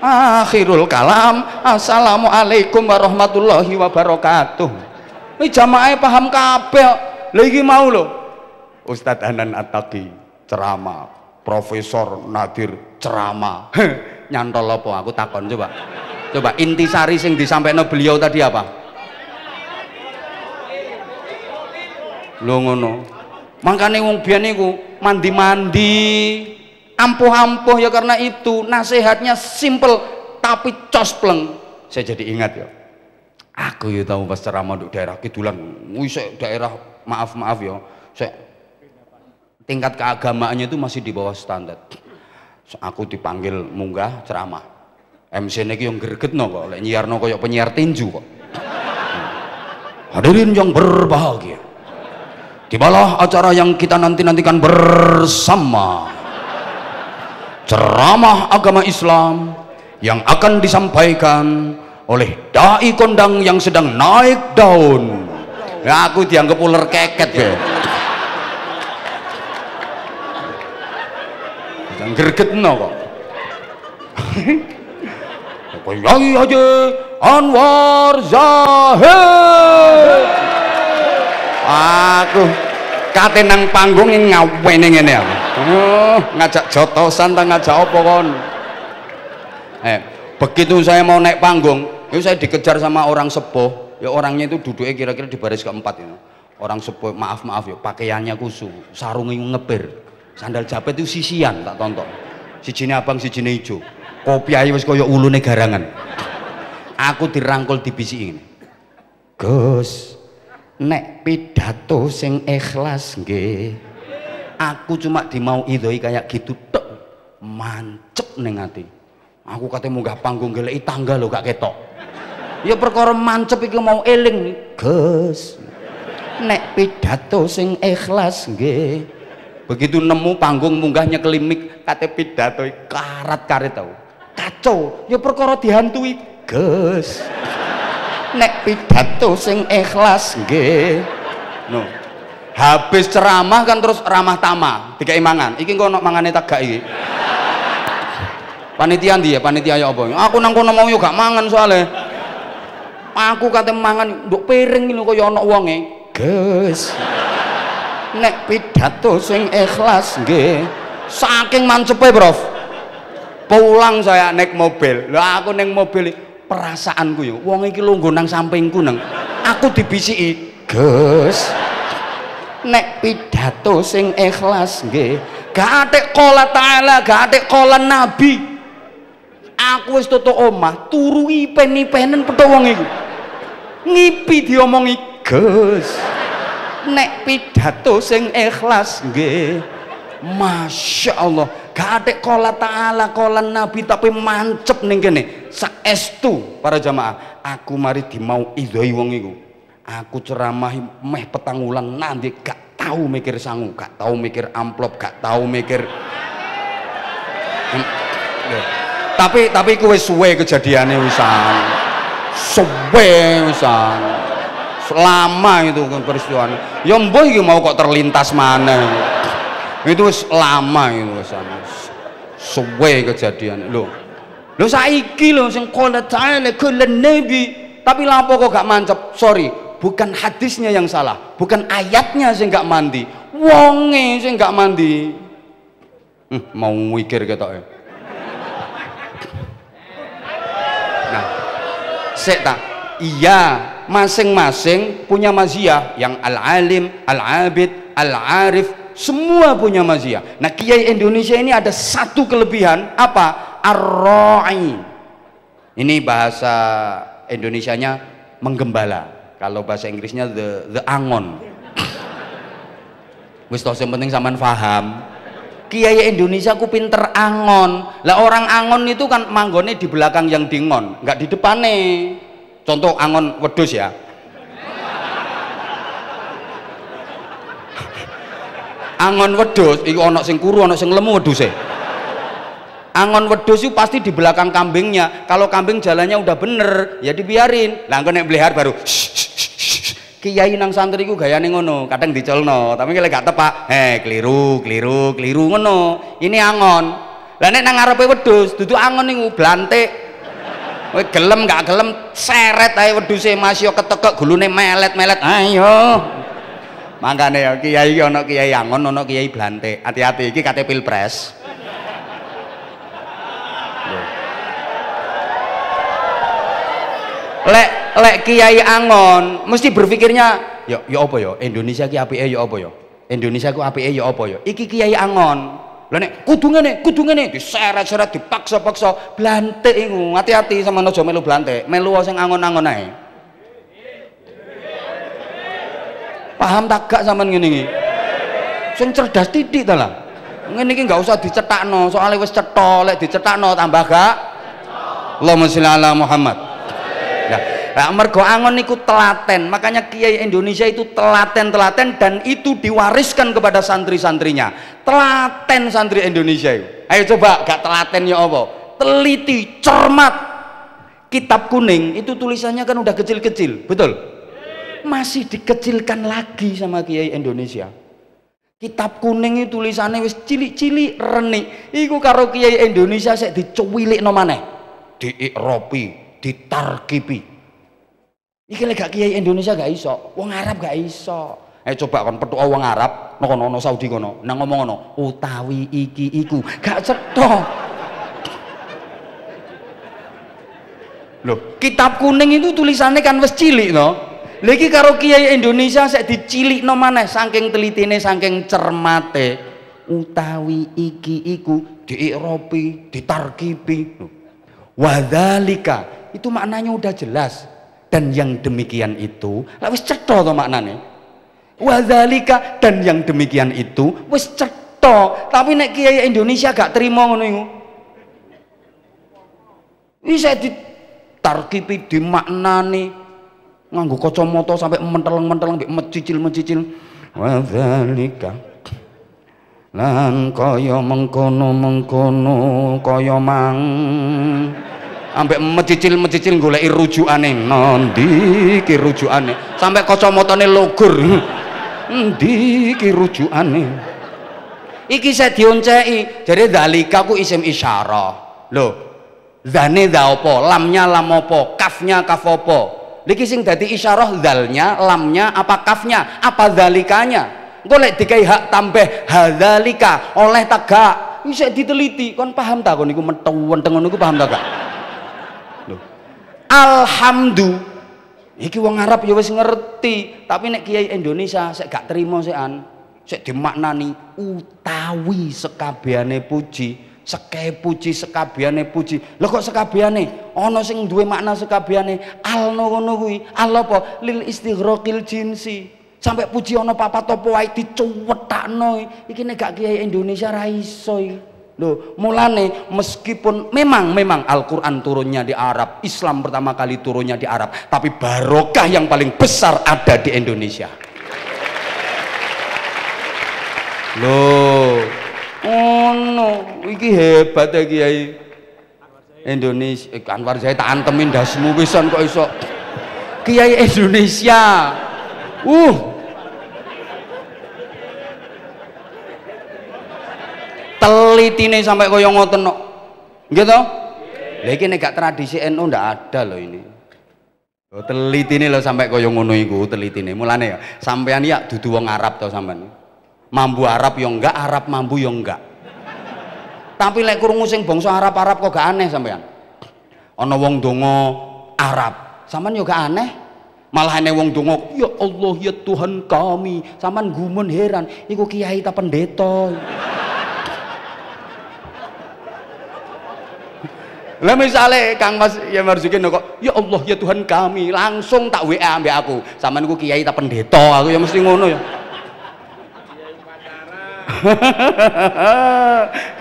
Akhirul kalam, assalamualaikum warahmatullahi wabarakatuh. Ini jamaah paham kabeh. Lha iki mau lho. Ustadz Hanan At-Taqi ceramah, Profesor Nadir ceramah. Nyantol apa aku takon coba. Coba intisari sing disampaikan beliau tadi apa? Lho ngono. Makane wong biyen niku mandi-mandi, ampuh-ampuh ya karena itu. Nasihatnya simple tapi cospleng. Saya jadi ingat ya. Aku ya tahu pas ceramah di daerah Kidulan. Wis daerah maaf ya. Saya tingkat keagamaannya itu masih di bawah standar. Aku dipanggil munggah ceramah. MC niki yang gregetno kok, lek nyiarno koyo penyiar tinju kok. Hadirin yang berbahagia. Tibalah acara yang kita nanti-nantikan bersama. Ceramah agama Islam yang akan disampaikan oleh dai kondang yang sedang naik daun. Ya, aku dianggap ular keket ya. Jangan gregetno kok. Kiai Haji Anwar Zahid. Aku kate nang panggung ngawene ngene aku. Ngajak jotosan ta ngajak apa kon. Begitu saya mau naik panggung, itu saya dikejar sama orang sepuh. Ya orangnya itu duduknya kira-kira di baris keempat itu. Orang sepuh, maaf ya, pakaiannya kusu, sarungnya ngebir, sandal jepit itu sisian tak tonton. Sijine abang, sijine ijo. Kopi ae wis kaya ulune garangan. Aku dirangkul dibisiki ngene. Gus, nek pidato sing ikhlas nggih. Aku cuma dimau idoi kayak gitu tok. Mancep ning ati. Aku kate munggah panggung geleki tangga lho gak ketok. Ya perkara mancep iki mau eling, Gus. Nek pidato sing ikhlas nggih. Begitu nemu panggung munggah nyekel mik kate pidato karat-karit tau. Kacau, ya perkara dihantui, Gus. Nek pidato sing ikhlas nggih. No. Habis ceramah kan terus ramah tamah, dikai mangan. Iki engko ono mangane tagak iki. Panitia ndi ya? Panitia ya apa? Aku nang kono mau yo gak mangan soalnya. Aku kate mangan nduk piring lho kaya ana wonge. Gus. Nek pidato sing ikhlas nggih. Saking mancepe, Prof. Pulang saya naik mobil. Lah aku ning mobil perasaanku yo wong iki lungguh nang sampingku nang. Aku dibisiki, Gus. Nek pidato sing ikhlas nggih. Gak atik qala ta'ala, gak atik qala nabi. Aku wis tutuk omah, turu ipen-ipenen peto wong iku. Ngipi diomongi, Gus. Nek pidato sing ikhlas nggih. Masya Allah, gak atik qala ta'ala, qala nabi tapi mancep ning kene. Saestu para jamaah, aku mari dimau idhoi wong iku. Aku ceramahi meh petang wulan nanti gak tahu mikir sangu, gak tahu mikir amplop, gak tahu mikir. Tapi ku wis suwe kejadiane wisan. Suwe wisan. Lama itu kan peristiwa. Ya mbuh iki mau kok terlintas maneh. Itu wis lama itu wisan. Suwe kejadian. Lho saiki lho sing qala ta'ala qala nabi. Tapi lapo kok gak mancep? Sorry, bukan hadisnya yang salah, bukan ayatnya sing gak mandi, wonge sing gak mandi. Mau mikir ketoke. Nah, sik ta. Iya, masing-masing punya maziyah, yang al-alim, al-abid, al-arif, semua punya maziyah. Nah, Kiai Indonesia ini ada satu kelebihan, apa? Ar-ra'i. Ini bahasa Indonesianya menggembala. Kalau bahasa Inggrisnya the angon. Wis tos yang penting sampean paham. Kiai Indonesia ku pinter angon. Lah orang angon itu kan manggone di belakang yang dingon, nggak di depane. Contoh angon wedhus ya. Angon wedhus iku ana sing kuru, ana sing lemu wedhuse. Angon wedhus itu pasti di belakang kambingnya. Kalau kambing jalannya udah bener, ya dibiarin. Lah engko nek blehar baru Kiai nang santri ku gayane ngono, kadang dicolno, tapi lek gak tepak, keliru ngono. Ini angon. Lah nek nang ngarepe wedhus, dudu angon niku blantik. Kowe gelem gak gelem seret ae wedhuse Mas yo ketekek gulune melet-melet. Ayo. Mangkane ya kiai ana kiai angon, ana kiai blantik. Hati-hati iki kate pilpres. Lek kiai angon mesti berpikirnya ya apa ya Indonesia ki apike ya apa ya Indonesia ku apike ya apa ya iki kiai angon lha nek kudu ngene diseret-seret dipaksa-paksa blantik iku hati-hati sama aja melu blantik melu sing angon-angon ae paham tak gak sampean ngene iki sing cerdas titik ta lah ngene iki gak usah dicetakno soalnya wis cetha lek dicetakno tambah gak Allahumma sholli ala Muhammad. Nah, mergo angon niku telaten, makanya kiai Indonesia itu telaten dan itu diwariskan kepada santri-santrinya. Telaten santri Indonesia itu. Ayo coba gak telaten ya apa? Teliti, cermat. Kitab kuning itu tulisannya kan udah kecil-kecil, betul? Masih dikecilkan lagi sama kiai Indonesia. Kitab kuning itu tulisannya wis cilik-cilik renik. Iku karo kiai Indonesia sik dicuwilikno maneh. Diiropi, ditarkipi. Iki lek gak kiai Indonesia gak iso, wong Arab gak iso. Coba kon petuk wong Arab, kono Saudi kono, nang ngomong ngono, utawi iki iku, gak cetha. Loh, kitab kuning itu tulisannya kan wis cilik to. Lha iki karo kiai Indonesia sik dicilikno maneh saking telitine, saking cermate. Utawi iki iku diiropi, ditarkipi. Wadzalika, itu maknanya udah jelas. Dan yang demikian itu wis cetha to maknane. Wadzalika dan yang demikian itu wis cetha, tapi nek kiai Indonesia gak terima ngono iku. Bisa ditarkipi dimaknani nganggo kacamata sampai menteleng-menteleng mbek mecicil-mecicil. Wadzalika lan kaya mengkono-mengkono kaya mang ambek mecicil goleki rujukane nondi ki rujukane sampai kacamatane logor endi ki rujukane iki saya dionceki jadi dzalika ku isim isyarah lho zane dza apa lamnya lam apa kafnya kaf apa niki sing dadi isyarah dzalnya lamnya apa kafnya apa dzalikanya engko lek dikai hak tambah hadzalika oleh tagak bisa diteliti kon paham ta kon niku meteng niku paham ta gak alhamdulillah iki wong Arab ya wis ngerti tapi nek kiai Indonesia sik gak terima sekan sik dimaknani utawi sekabehane puji sekabehane puji lho kok sekabehane ana sing duwe makna sekabehane al ngono kuwi al apa lil istighraqil jinsi sampai puji ana papat apa wae dicuwetakno iki nek gak kiai Indonesia ra iso iki. Loh, mulane meskipun memang Al-Quran turunnya di Arab, Islam pertama kali turunnya di Arab, tapi barokah yang paling besar ada di Indonesia. Loh, no, iki hebat ya kiai Indonesia. Anwar Zaid tak antemin dasmu pisan kok iso kiai Indonesia. Telitine sampai kaya ngoten kok. Nggih to? Lah iki nek gak tradisi NU ndak ada loh ini. Oh, telitine lho sampai kaya ngono iku telitine. Mulane ya sampean ya dudu wong Arab to sampean. Mambu Arab ya enggak, Arab mambu ya enggak. Tapi lek krungu sing bangsa Arab kok gak aneh sampean. Ana wong donga Arab, sampean yo gak aneh. Malah ana wong donga, ya Allah ya Tuhan kami. Sampean gumun heran, iku kiai ta pendeta. Lah misale Kang Mas ya Marzuki kok ya Allah ya Tuhan kami langsung tak WA ambek aku sampean niku kiai ta pendeta aku ya mesti ngono ya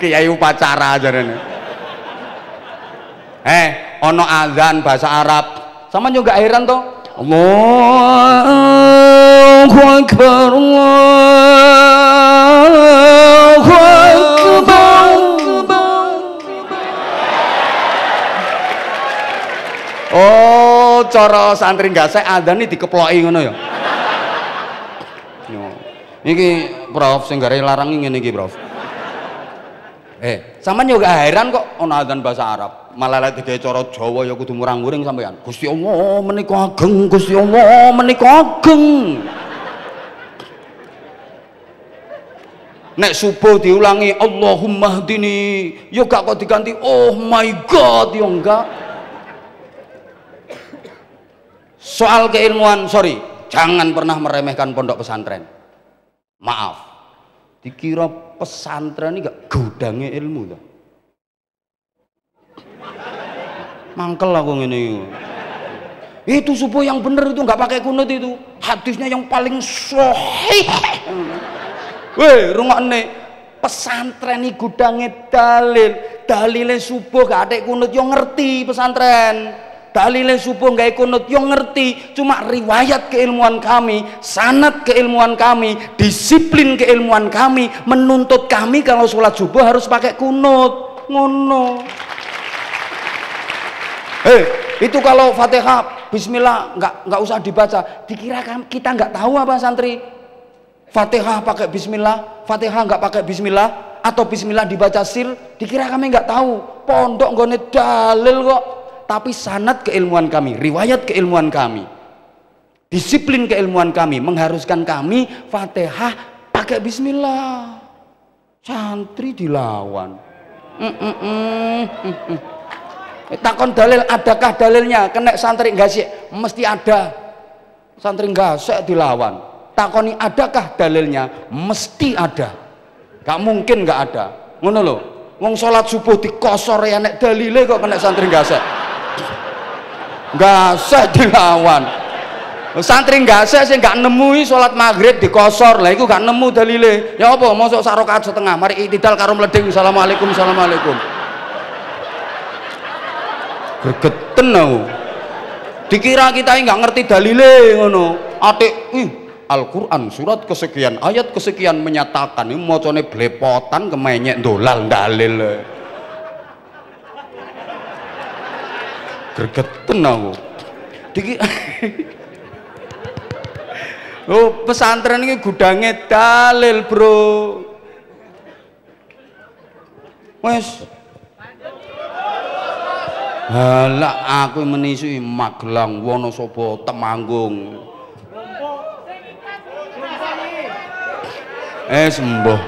kiai upacara jarene ono azan bahasa Arab sampean juga heran to Allahu Akbar Allahu Akbar. Oh, cara santri nggak saya adzan ini dikeploki ngono ya. Yo. Niki Prof sing gare larang ngene iki, Prof. Sampeyan yo gak heran kok ana adzan bahasa Arab. Malah lek digawe cara Jawa ya kudu murang-muring sampeyan. Gusti Allah menika ageng, Gusti Allah menika ageng. Nek subuh diulangi Allahumma hdini, yo gak kok diganti oh my god, yo enggak. Soal keilmuan, sorry, jangan pernah meremehkan pondok pesantren. Maaf, dikira pesantren ini gak gudangnya ilmu tuh. Mangkel aku ngene. Itu subuh yang bener itu nggak pakai kunut itu. Hadisnya yang paling sahih. Weh, rungokne pesantren ini gudangnya dalil. Dalile subuh gak ada kunut yang ngerti pesantren. Dalile subuh nggak kunut yang ngerti. Cuma riwayat keilmuan kami, sanad keilmuan kami, disiplin keilmuan kami menuntut kami kalau sholat subuh harus pakai kunut. Ngono. Itu kalau Fatihah Bismillah nggak usah dibaca. Dikira kita nggak tahu apa santri? Fatihah pakai Bismillah, Fatihah nggak pakai Bismillah, atau Bismillah dibaca sil? Dikira kami nggak tahu. Pondok nggone dalil kok. Tapi sanad keilmuan kami, riwayat keilmuan kami, disiplin keilmuan kami mengharuskan kami Fatihah pakai Bismillah. Santri dilawan. Takon dalil, adakah dalilnya? Kena santri enggak sih? Mesti ada. Santri enggak sih dilawan. Takoni adakah dalilnya? Mesti ada. Gak mungkin enggak ada. Ngono lho. Wong salat subuh dikosor ya nek dalile kok kena santri enggak sih? Enggak sih dilawan. Santri enggak sih sing enggak nemui salat maghrib dikosor. Lah iku gak nemu dalile. Ya apa? Mosok sak rakaat setengah. Mari iktidal karo mleding. Assalamualaikum, assalamualaikum. Gregeten aku. Dikira kita nggak ngerti dalile ngono. Atik, Al-Qur'an surat kesekian ayat kesekian menyatakan ini macane blepotan kemenyek dolal dalil. Gregeten aku. Dikira oh, pesantren ini gudangnya dalil, Bro. Wes halah aku menisi Magelang, Wonosobo, Temanggung. Sembuh.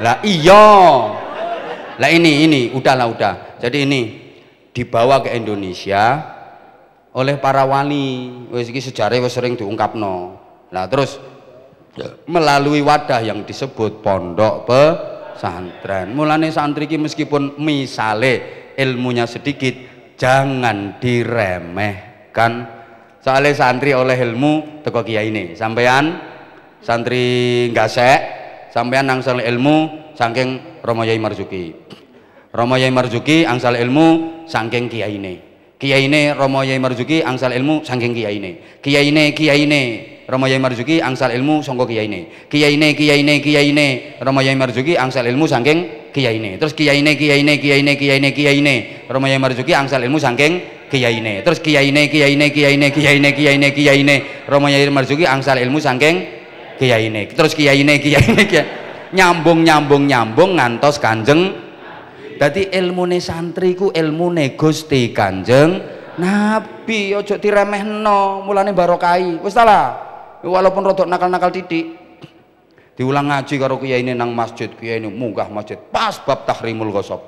Lah iya. Lah ini udah. Jadi ini dibawa ke Indonesia oleh para wali. Wis iki sejarah wis sering diungkapno. Lah terus melalui wadah yang disebut pondok pesantren. Mulane santri iki meskipun misale ilmunya sedikit jangan diremehkan. Soalnya santri oleh ilmu teko kiai ini. Sampean santri gasek, sampean angsal ilmu saking Romo Yai Marzuki. Romo Yai Marzuki angsal ilmu saking kiai ini. Kiai ini Romo Yai Marzuki angsal ilmu saking kiai ini. Kiai ini Romo Yai Marzuki angsal ilmu sangka kiai ini. Kiai ini Romo Yai Marzuki angsal ilmu saking kiai ini. Terus kiai ini Romo Yai Marzuki angsal ilmu saking kiai ini. Terus kiai ini Romo Yai Marzuki angsal ilmu saking kiai ini. Terus kiai ini nyambung ngantos Kanjeng. Dadi ilmune santri ku ilmune Gusti Kanjeng Nabi. Ojo diremehno, mulane barokai. Wis ta lah. Walaupun rodok nakal-nakal titik. Diulang ngaji karo kiai ini nang masjid, kiai ini munggah masjid pas bab tahrimul ghosab.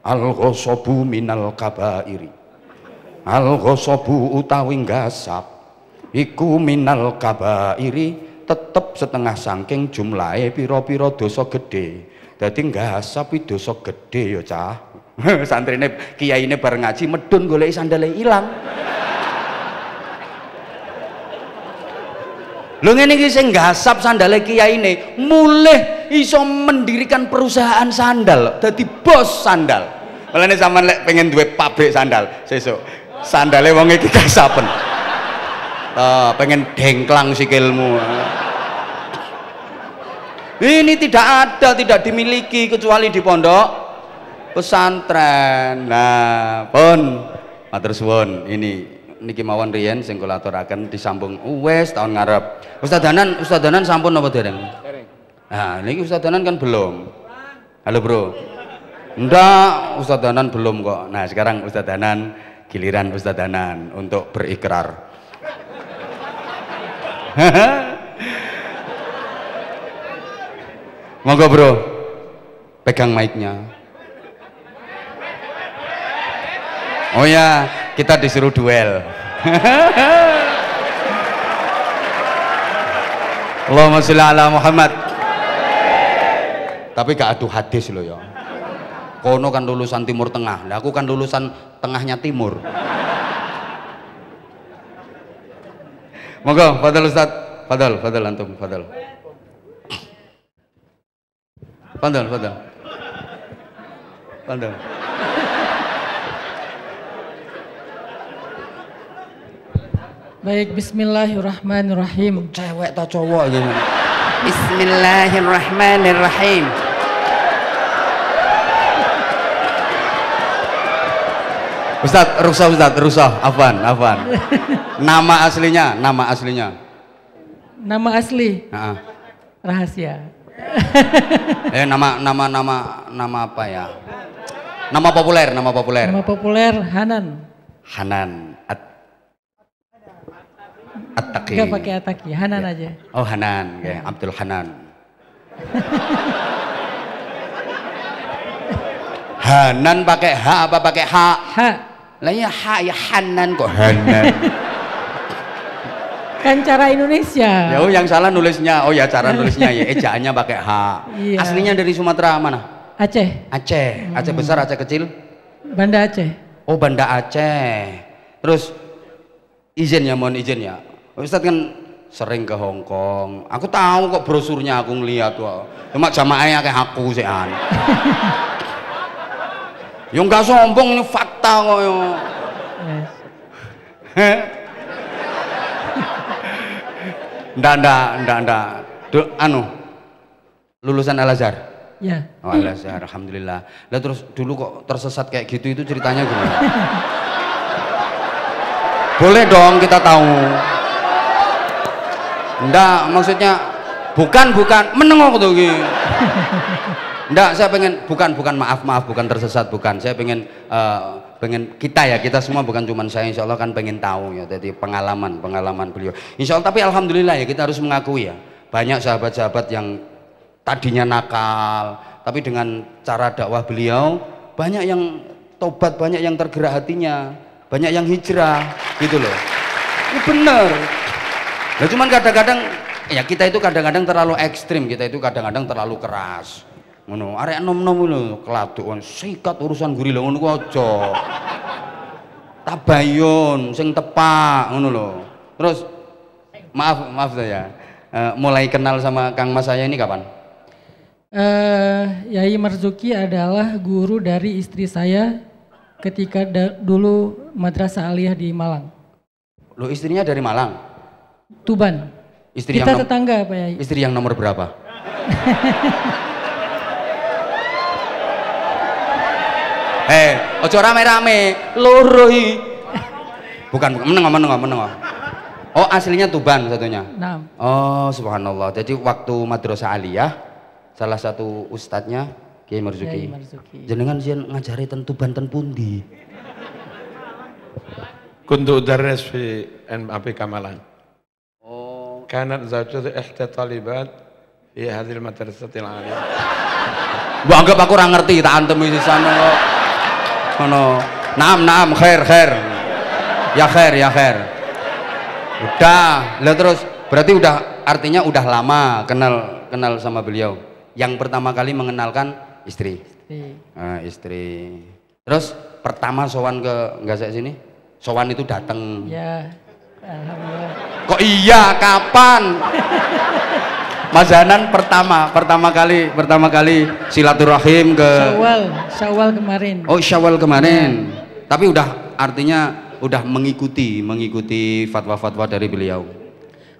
Al-ghosabu minal kabairi. Al-ghosabu utawi gasab iku minal kabairi, tetep setengah saking jumlahe pira-pira dosa gede. Dadi gasab iki dosa gede ya cah. Santrine kiai ini bareng ngaji medun goleki sandale ilang. Lho ngene iki sing gasap sandale kiai ini mulih iso mendirikan perusahaan sandal, dadi bos sandal. Mulane sampean lek pengen duwe pabrik sandal, sesuk sandale wong iki gasapen. Pengen dengklang sikilmu. Ini tidak dimiliki kecuali di pondok pesantren. Nah, pun matur suwun, ini niki mawon riyen sing kula aturaken disambung wis tahun ngarep. Ustaz Danan sampun napa dereng? Dereng. Nah, niki Ustaz Danan kan belum. Halo, Bro. Ndak, Ustaz Danan belum kok. Nah, sekarang Ustaz Danan, giliran Ustaz Danan untuk berikrar. Monggo, Bro. Pegang mic-nya. Oh ya, kita disuruh duel. Allahumma sholli ala Muhammad. Tapi gak adu hadis loh ya. Kono kan lulusan Timur Tengah, nah aku kan lulusan tengahnya Timur. Monggo, fadal Ustaz. Fadal antum, fadal. Fadal. Baik, bismillahirrahmanirrahim. Cewek atau cowok gitu. Bismillahirrahmanirrahim. Ustaz, rusah, afwan. Nama aslinya. Nama asli? Rahasia. Nama apa ya? Nama populer. Nama populer Hanan. At-Taqi. Enggak pakai At-Taqi, Hanan ya. Aja. Oh, Hanan, kayak Abdul Hanan. Hanan pakai H apa pakai H? H. Lah ya H ya Hanan kok Hanan. Kan cara Indonesia. Ya, yang salah nulisnya. Oh ya, cara nulisnya ya ejaannya pakai H. Iya. Aslinya dari Sumatera mana? Aceh. Aceh besar, Aceh kecil? Banda Aceh. Oh, Banda Aceh. Terus mohon izin ya. Ustaz kan sering ke Hong Kong. Aku tahu kok brosurnya, aku ngeliat wah. Cuma jamaahnya kayak aku sih an. Yang gak sombong ini fakta kok yo. Ndak. Lulusan Al Azhar. Ya. Oh, Al Azhar, alhamdulillah. Lah terus dulu kok tersesat kayak gitu itu ceritanya gimana? Boleh dong kita tahu. Ndak, maksudnya bukan menengok tuh gitu. Ndak, saya pengen bukan maaf bukan tersesat, bukan. Saya pengen kita semua, bukan cuma saya, insya Allah kan pengen tahu ya. Jadi pengalaman beliau. Insya Allah, tapi alhamdulillah ya kita harus mengakui ya. Banyak sahabat-sahabat yang tadinya nakal, tapi dengan cara dakwah beliau banyak yang tobat, banyak yang tergerak hatinya, banyak yang hijrah gitu loh. Ini bener. Nah, cuman kadang-kadang ya kita itu kadang-kadang terlalu ekstrim, kita itu kadang-kadang terlalu keras. Ngono, arek nom-nom lho keladukan sikat urusan guri lho ngono ku aja. Tabayun sing tepak ngono lho. Terus maaf saya. Mulai kenal sama Kang Mas saya ini kapan? Yai Marzuki adalah guru dari istri saya ketika dulu Madrasah Aliyah di Malang. Loh, istrinya dari Malang? Tuban. Istri kita yang tetangga Pak Yai. Istri yang nomor berapa? Ojo rame-rame, loro iki. Bukan, menengok. Oh, aslinya Tuban satunya. Nah. Oh, subhanallah. Jadi waktu Madrasah Aliyah, salah satu ustadznya Kiai Marzuki. Jenengan sih ngajari ten Tuban ten pundi? Kuntu udarris fi MAP Kamalan. Kanat zawjatu ihda talibat fi hadhil madrasatil aliyah. Mbok anggap aku ora ngerti tak antem iki sana kok. Ngono. Naam, khair. Ya khair. Udah, lah terus berarti udah artinya udah lama kenal sama beliau. Yang pertama kali mengenalkan istri. Istri. Terus pertama sowan ke Ngasek sini? Sowan itu datang. Ya. Alhamdulillah. Kok iya, kapan? Mas Hanan pertama kali silaturahim ke Syawal kemarin. Oh, Syawal kemarin. Tapi udah artinya udah mengikuti fatwa-fatwa dari beliau.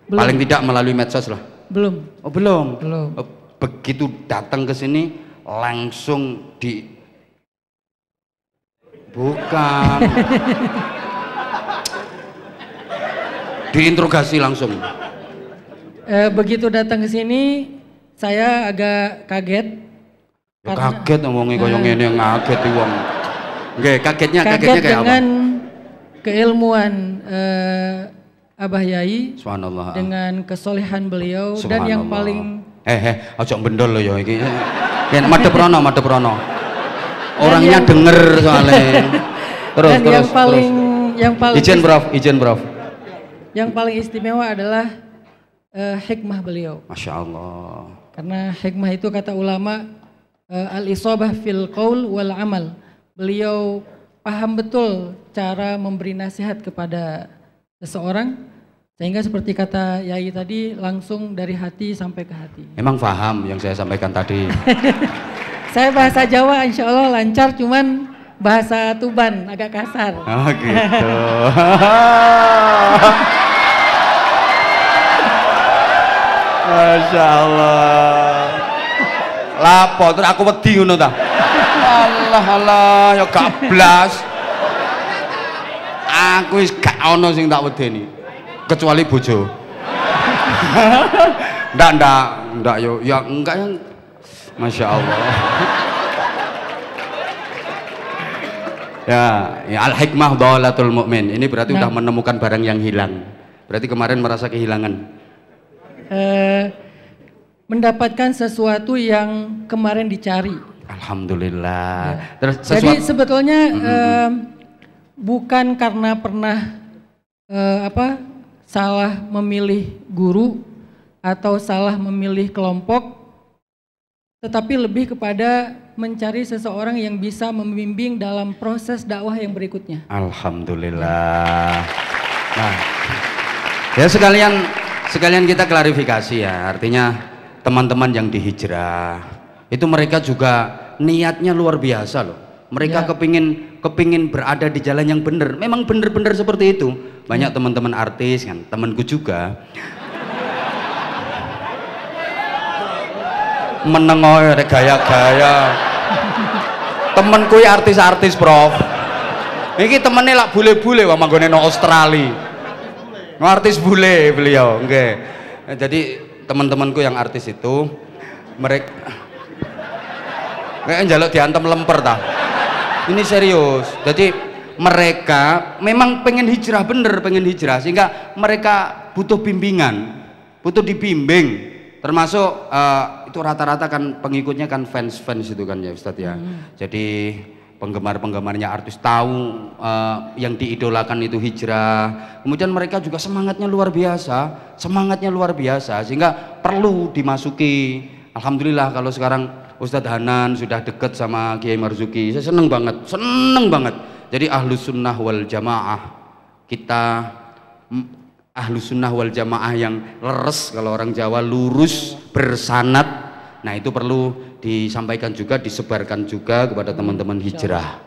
Belum. Paling tidak melalui medsos lah. Belum. Oh, belum. Belum. Begitu datang ke sini langsung bukan. diinterogasi langsung. Begitu datang ke sini, saya agak kaget. Ya, kaget ngomongin koyo ngene ngaget iki wong. Nggih, kagetnya kayak dengan apa? Keilmuan Abah Yai, Subhanallah. dengan kesolehan beliau, dan yang paling aja bendol lo ya iki. Yen madhep rono. Orangnya denger soalnya. Terus dan yang paling izin Prof. Yang paling istimewa adalah hikmah beliau. Masya Allah. Karena hikmah itu kata ulama al-isabah fil qaul wal amal. Beliau paham betul cara memberi nasihat kepada seseorang, sehingga seperti kata Yai tadi, langsung dari hati sampai ke hati. Emang paham yang saya sampaikan tadi? Saya bahasa Jawa insya Allah lancar, cuman bahasa Tuban agak kasar. Oh gitu. Masya Allah. Lapo terus aku wedi ngono ta. Allah ya gak blas. Aku wis gak ono sing tak wedeni kecuali bojo. Ndak yo ya enggak yang Masya Allah. Ya al-hikmah dhalatul mu'min. Ini berarti udah menemukan barang yang hilang. Berarti kemarin merasa kehilangan. Mendapatkan sesuatu yang kemarin dicari. Alhamdulillah. Ya. Terus jadi sebetulnya bukan karena pernah salah memilih guru atau salah memilih kelompok, tetapi lebih kepada mencari seseorang yang bisa membimbing dalam proses dakwah yang berikutnya. Alhamdulillah. Nah, ya sekalian kita klarifikasi ya, artinya teman-teman yang dihijrah itu mereka juga niatnya luar biasa loh. Mereka kepingin berada di jalan yang benar. Memang benar-benar seperti itu. Banyak teman-teman artis kan, temanku juga menengok ada gaya-gaya. Temenku ya artis-artis Prof. Ini temennya lah bule-bule wah manggone no Australia. No artis bule beliau, nggih. Jadi teman-temanku yang artis itu mereka kayak njaluk diantem lemper ta. Ini serius. Jadi mereka memang pengen hijrah, bener pengen hijrah, sehingga mereka butuh bimbingan, butuh dibimbing. Termasuk itu rata-rata kan pengikutnya kan fans itu kan ya Ustadz ya. Jadi penggemar-penggemarnya artis tahu yang diidolakan itu hijrah. Kemudian mereka juga semangatnya luar biasa, sehingga perlu dimasuki. Alhamdulillah kalau sekarang Ustadz Hanan sudah dekat sama Kiai Marzuki, saya seneng banget. Jadi ahlus sunnah wal jamaah, kita ahlus sunnah wal jamaah yang leres, kalau orang Jawa lurus bersanad. Nah itu perlu disampaikan juga, disebarkan juga kepada teman-teman hijrah.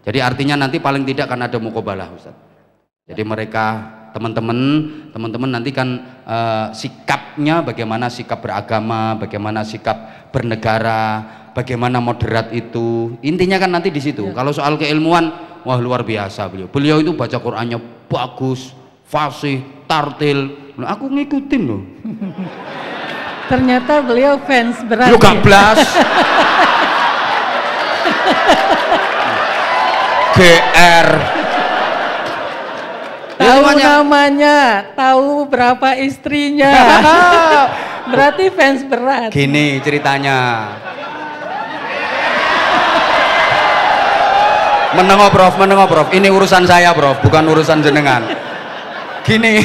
Jadi artinya nanti paling tidak kan ada muqabalah Ustaz. Jadi mereka teman-teman nanti kan sikapnya bagaimana, sikap beragama, bagaimana sikap bernegara, bagaimana moderat itu. Intinya kan nanti di situ. Kalau soal keilmuan, wah luar biasa beliau itu baca Qur'annya bagus, fasih, tartil. Nah, aku ngikutin loh. Ternyata beliau fans berat. Lu gak blas. GR. Tahu namanya, tahu berapa istrinya. Berarti fans berat. Gini ceritanya. Menengok Prof. Ini urusan saya Prof, bukan urusan jenengan. Gini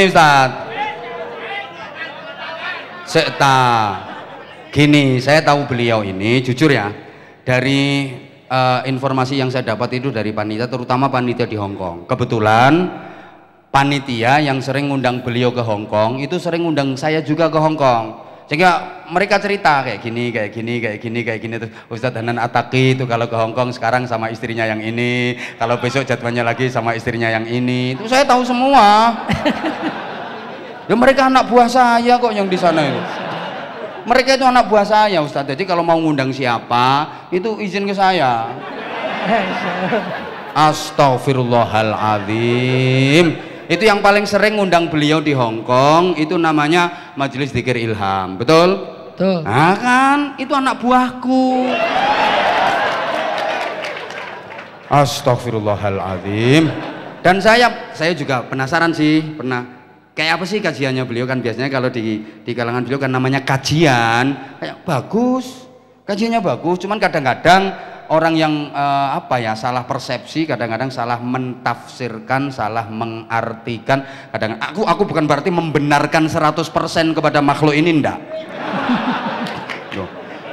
Ustaz. Gini, saya tahu beliau ini jujur ya, dari informasi yang saya dapat itu dari panitia, terutama panitia di Hong Kong. Kebetulan panitia yang sering ngundang beliau ke Hong Kong itu sering ngundang saya juga ke Hong Kong, sehingga mereka cerita kayak gini terus Ustadz Hanan Ataki itu kalau ke Hong Kong sekarang sama istrinya yang ini, kalau besok jadwalnya lagi sama istrinya yang ini, itu saya tahu semua. Ya mereka anak buah saya kok yang di sana itu. Mereka itu anak buah saya Ustadz. Jadi kalau mau ngundang siapa itu izin ke saya. Astaghfirullahaladzim. Itu yang paling sering ngundang beliau di Hong Kong, itu namanya Majelis Dzikir Ilham, betul? Betul. Nah kan, itu anak buahku. Astaghfirullahaladzim. Dan saya juga penasaran sih, kayak apa sih kajiannya beliau, kan biasanya kalau di kalangan beliau kan namanya kajian, kayak bagus, kajiannya bagus, cuman kadang-kadang orang yang salah persepsi, kadang-kadang salah mentafsirkan, salah mengartikan. Kadang aku bukan berarti membenarkan 100% kepada makhluk ini, ndak.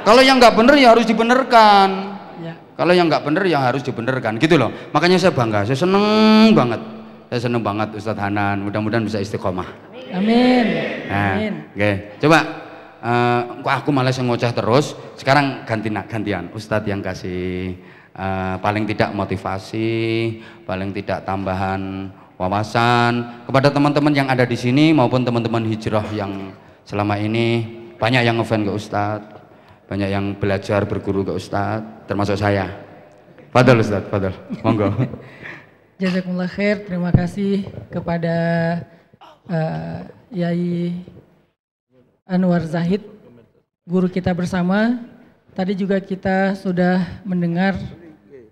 Kalau yang nggak bener ya harus dibenarkan. Ya. Kalau yang nggak bener ya harus dibenarkan, gitu loh. Makanya saya bangga, saya seneng banget Ustadz Hanan. Mudah-mudahan bisa istiqomah. Amin. Nah, amin. Oke, coba. Aku malas ngoceh terus. Sekarang gantian Ustadz yang kasih paling tidak motivasi, paling tidak tambahan wawasan kepada teman-teman yang ada di sini maupun teman-teman hijrah yang selama ini banyak yang ngefans ke Ustadz, banyak yang belajar berguru ke Ustadz, termasuk saya. Fadol Ustadz, fadol, monggo. Jazakumullah khair, terima kasih kepada Yai Anwar Zahid, guru kita bersama. Tadi juga kita sudah mendengar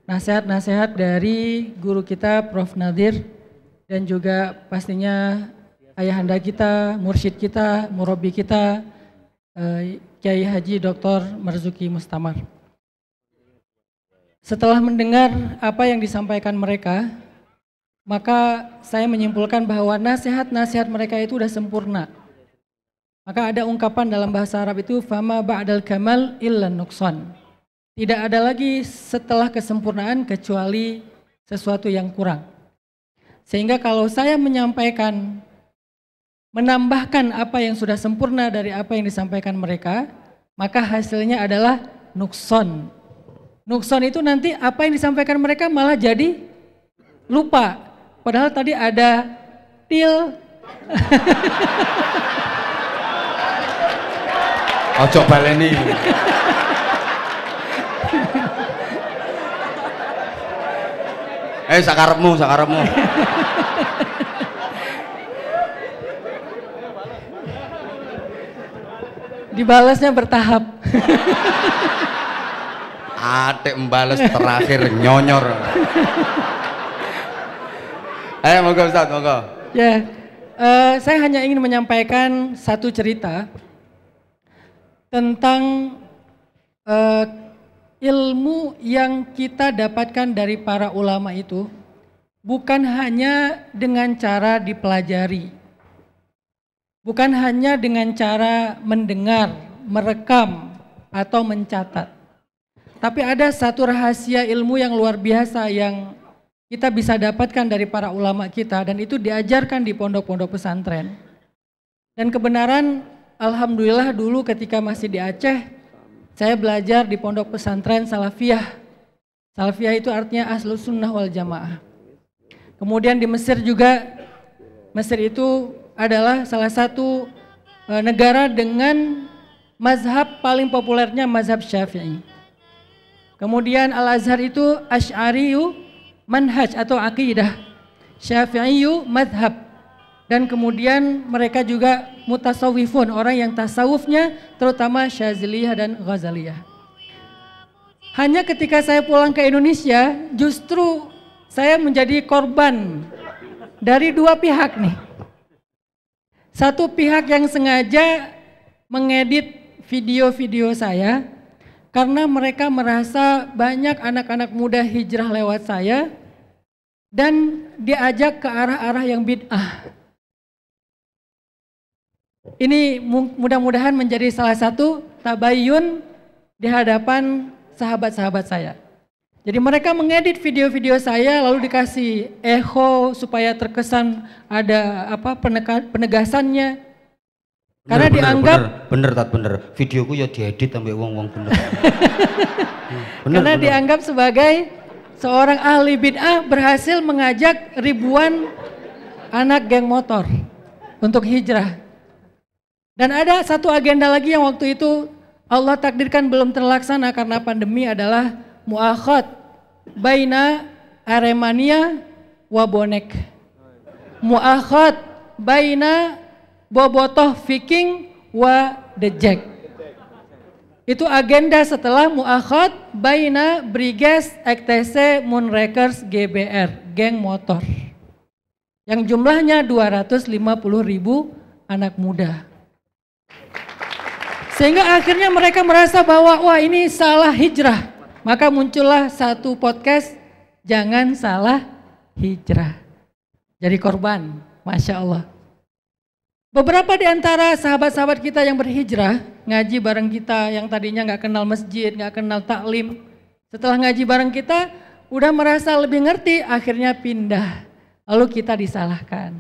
nasihat-nasihat dari guru kita Prof. Nadir, dan juga pastinya ayahanda kita, mursyid kita, murabi kita, Kiai Haji Dr. Marzuki Mustamar. Setelah mendengar apa yang disampaikan mereka, maka saya menyimpulkan bahwa nasihat-nasihat mereka itu sudah sempurna. Maka ada ungkapan dalam bahasa Arab itu fama ba'dal kamal illa nuqsan. Tidak ada lagi setelah kesempurnaan kecuali sesuatu yang kurang. Sehingga kalau saya menyampaikan, menambahkan apa yang sudah sempurna dari apa yang disampaikan mereka, maka hasilnya adalah nuqsan. Nuqsan itu nanti apa yang disampaikan mereka malah jadi lupa. Padahal tadi ada til. Ojo baleni. Sakarepmu. Dibalasnya bertahap. Atik membalas terakhir nyonyor. Monggo Ustaz, monggo. Ya, saya hanya ingin menyampaikan satu cerita tentang ilmu yang kita dapatkan dari para ulama itu bukan hanya dengan cara dipelajari, bukan hanya dengan cara mendengar, merekam, atau mencatat. Tapi ada satu rahasia ilmu yang luar biasa yang kita bisa dapatkan dari para ulama kita, dan itu diajarkan di pondok-pondok pesantren. Dan kebenaran, alhamdulillah dulu ketika masih di Aceh, saya belajar di pondok pesantren Salafiyah. Salafiyah itu artinya Ahlus Sunnah wal Jamaah. Kemudian di Mesir juga, Mesir itu adalah salah satu negara dengan mazhab paling populernya mazhab Syafi'i. Kemudian Al-Azhar itu Asy'ariyu manhaj atau aqidah, Syafi'iyu madhab. Dan kemudian mereka juga mutasawwifun, orang yang tasawufnya terutama Syaziliyah dan Ghazaliyah. Hanya ketika saya pulang ke Indonesia, justru saya menjadi korban dari dua pihak nih. Satu pihak yang sengaja mengedit video-video saya karena mereka merasa banyak anak-anak muda hijrah lewat saya dan diajak ke arah-arah yang bid'ah. Ini mudah-mudahan menjadi salah satu tabayyun di hadapan sahabat-sahabat saya. Jadi mereka mengedit video-video saya lalu dikasih echo supaya terkesan ada penegasannya. Karena dianggap bener. Videoku ya diedit sampai wong-wong bener. Karena dianggap sebagai seorang ahli bid'ah berhasil mengajak ribuan anak geng motor untuk hijrah. Dan ada satu agenda lagi yang waktu itu Allah takdirkan belum terlaksana karena pandemi adalah mu'akhad baina Aremania wa bonek. Mu'akhad baina bobotoh viking wa dejek. Itu agenda setelah mu'akhad baina Briges EKTC Moonrakers GBR, geng motor. Yang jumlahnya 250.000 anak muda. Sehingga akhirnya mereka merasa bahwa wah ini salah hijrah. Maka muncullah satu podcast, jangan salah hijrah. Jadi korban, Masya Allah. Beberapa di antara sahabat-sahabat kita yang berhijrah, ngaji bareng kita yang tadinya nggak kenal masjid, nggak kenal taklim. Setelah ngaji bareng kita, udah merasa lebih ngerti, akhirnya pindah. Lalu kita disalahkan.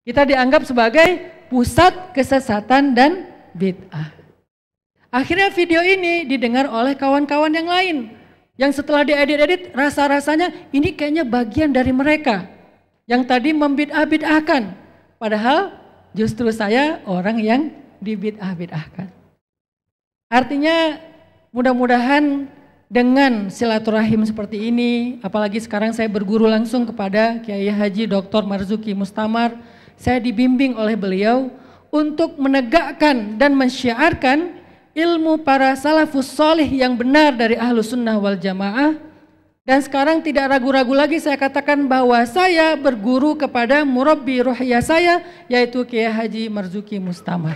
Kita dianggap sebagai pusat kesesatan dan bid'ah. Akhirnya video ini didengar oleh kawan-kawan yang lain. Yang setelah diedit-edit rasa-rasanya ini kayaknya bagian dari mereka. Yang tadi membid'ah-bid'ahkan. Padahal justru saya orang yang dibid'ah-bid'ahkan. Artinya mudah-mudahan dengan silaturahim seperti ini, apalagi sekarang saya berguru langsung kepada Kiai Haji Dr. Marzuki Mustamar, saya dibimbing oleh beliau untuk menegakkan dan mensyiarkan ilmu para salafus solih yang benar dari Ahlus Sunnah wal Jamaah. Dan sekarang tidak ragu-ragu lagi saya katakan bahwa saya berguru kepada murabbi ruhiyah saya, yaitu Kiai Haji Marzuki Mustamar.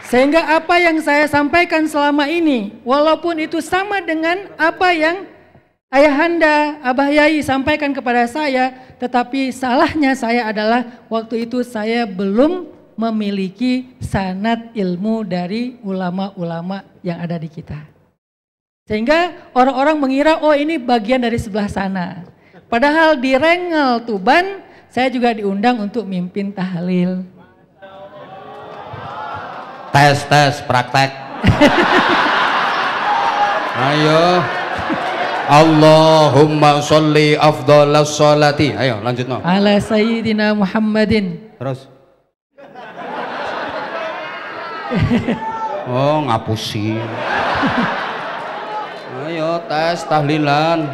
Sehingga apa yang saya sampaikan selama ini, walaupun itu sama dengan apa yang ayahanda, Abah Yai sampaikan kepada saya, tetapi salahnya saya adalah waktu itu saya belum memiliki sanad ilmu dari ulama-ulama yang ada di kita. Sehingga orang-orang mengira, oh ini bagian dari sebelah sana. Padahal di Rengel Tuban, saya juga diundang untuk mimpin tahlil. Tes, praktek. Ayo. Allahumma sholli afdhalas sholati. Ayo lanjut no. Ala sayyidina Muhammadin. Terus. Oh ngapusi. Ayo tes tahlilan.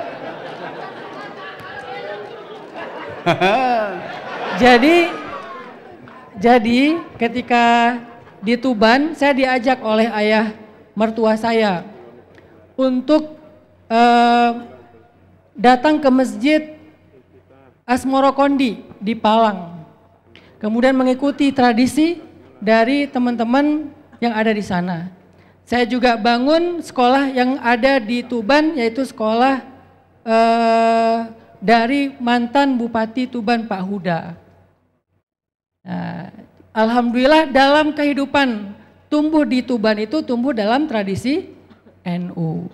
Jadi ketika di Tuban saya diajak oleh ayah mertua saya untuk datang ke masjid Asmoro Kondi di Palang. Kemudian mengikuti tradisi dari teman-teman yang ada di sana. Saya juga bangun sekolah yang ada di Tuban, yaitu sekolah dari mantan Bupati Tuban Pak Huda. Nah, alhamdulillah dalam kehidupan tumbuh di Tuban itu tumbuh dalam tradisi NU.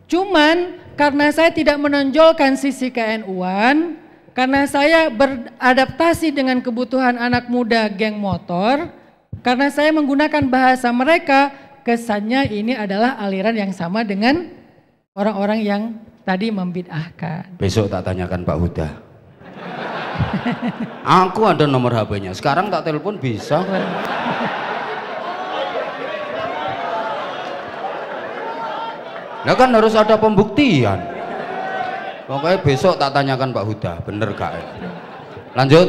Cuman karena saya tidak menonjolkan sisi ke-NU-an, karena saya beradaptasi dengan kebutuhan anak muda geng motor, karena saya menggunakan bahasa mereka, kesannya ini adalah aliran yang sama dengan orang-orang yang tadi membid'ahkan. Besok tak tanyakan Pak Huda. Aku ada nomor HP-nya, sekarang tak telepon bisa. Nah kan harus ada pembuktian. Pokoknya besok tak tanyakan Pak Huda, bener gak? Lanjut.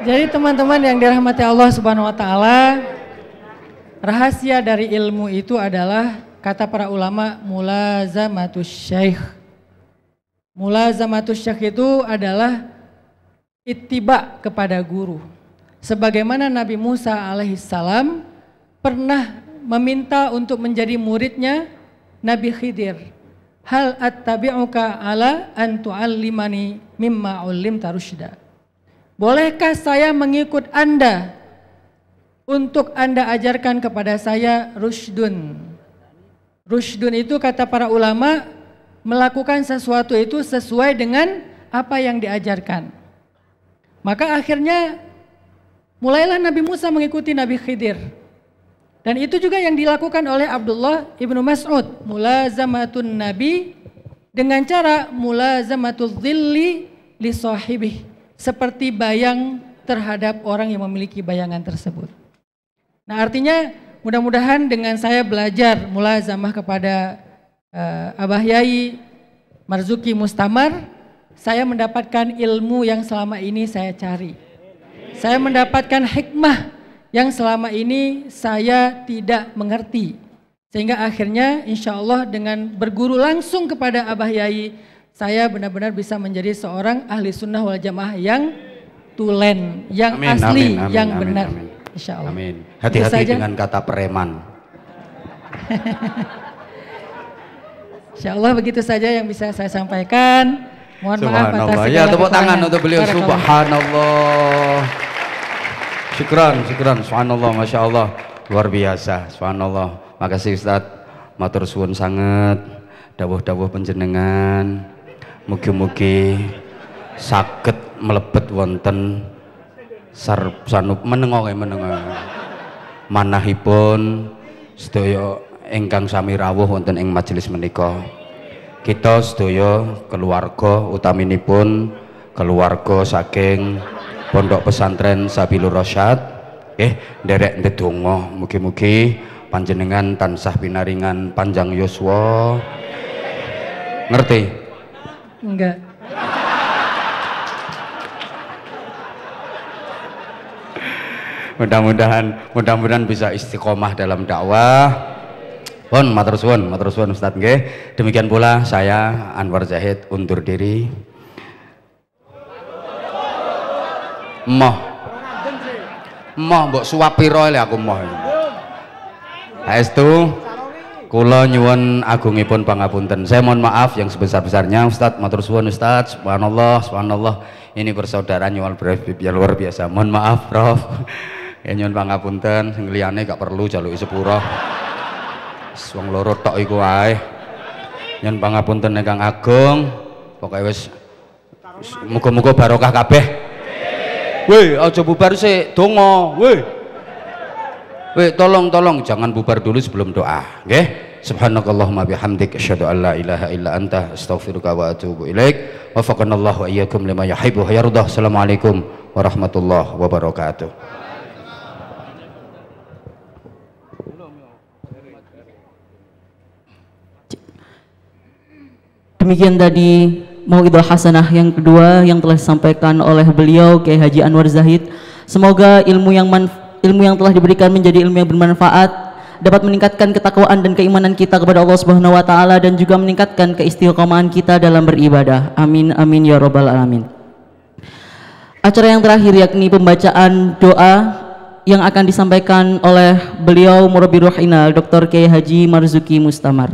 Jadi teman-teman yang dirahmati Allah Subhanahu wa taala, rahasia dari ilmu itu adalah kata para ulama mulazamatus syekh. Mulazamatus syekh itu adalah ittiba kepada guru. Sebagaimana Nabi Musa alaihissalam pernah meminta untuk menjadi muridnya Nabi Khidir. Hal attabi'uka ala an tu'allimani mimma 'ullimta rusyda. Bolehkah saya mengikut Anda untuk Anda ajarkan kepada saya rusydun. Rusydun itu kata para ulama melakukan sesuatu itu sesuai dengan apa yang diajarkan. Maka akhirnya mulailah Nabi Musa mengikuti Nabi Khidir. Dan itu juga yang dilakukan oleh Abdullah ibnu Mas'ud. Mulazamatun Nabi dengan cara mulazamatul dhilli li sahibih. Seperti bayang terhadap orang yang memiliki bayangan tersebut. Nah artinya mudah-mudahan dengan saya belajar mulazamah kepada Abah Yai Marzuki Mustamar, saya mendapatkan ilmu yang selama ini saya cari. Saya mendapatkan hikmah yang selama ini saya tidak mengerti. Sehingga akhirnya insya Allah dengan berguru langsung kepada Abah Yai, saya benar-benar bisa menjadi seorang ahli sunnah wal jamaah yang tulen, yang Amin, asli, amin, amin, yang amin, benar. amin. Insya Allah. Amin. Hati-hati dengan kata preman. Insya Allah begitu saja yang bisa saya sampaikan. Mohon maaf atas Subhanallah. segala Ya tepuk tangan kekurangan. untuk beliau. Barakallah. Subhanallah. Syukran, syukran. Subhanallah, Masya Allah. Luar biasa. Subhanallah. Makasih Ustadz. Matur suwun sangat. Dawuh-dawuh panjenengan. Mugi-mugi saged mlebet wonten sanup menengoke manahipun sedaya ingkang sami rawuh wonten ing majelis menika. Kita sedaya keluarga utaminipun keluarga saking Pondok Pesantren Sabilur Rasyad nderek ndedonga mugi-mugi panjenengan tansah pinaringan panjang yuswa. Ngerti? Enggak. Mudah-mudahan bisa istiqomah dalam dakwah. Pun matur suwun Ustaz nggih. Demikian pula saya Anwar Zahid undur diri. Moh mbok suwap pira le aku moh. Saestu kula nyuwun agungipun pangapunten. Saya mohon maaf yang sebesar-besarnya Ustaz, matur suwun Ustaz. Subhanallah, subhanallah. Ini persaudaraan yang luar biasa. Mohon maaf Prof. Ya nyuwun pangapunten, sing liyane gak perlu jaluki sepura. Wong loro tok iku wae. Nyuwun pangapunten ingkang agung. Pokoke wis muga-muga barokah kabeh. Weh, aja bubar sik, donga. Weh, tolong jangan bubar dulu sebelum doa, nggih. Subhanakallahumma bihamdik asyhadu an la ilaha illa anta astaghfiruka wa atubu ilaik. Wafaqanallahu wa iyyakum lima yuhibbu wa yardah. Assalamualaikum warahmatullahi wabarakatuh. Demikian tadi Mauidhah Hasanah yang kedua yang telah disampaikan oleh beliau Kiai Haji Anwar Zahid. Semoga ilmu yang telah diberikan menjadi ilmu yang bermanfaat, dapat meningkatkan ketakwaan dan keimanan kita kepada Allah Subhanahu wa taala dan juga meningkatkan keistiqomahan kita dalam beribadah. Amin amin ya rabbal alamin. Acara yang terakhir yakni pembacaan doa yang akan disampaikan oleh beliau Murabbi Ruhina Dr. Kiai Haji Marzuki Mustamar.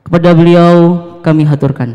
Kepada beliau kami haturkan.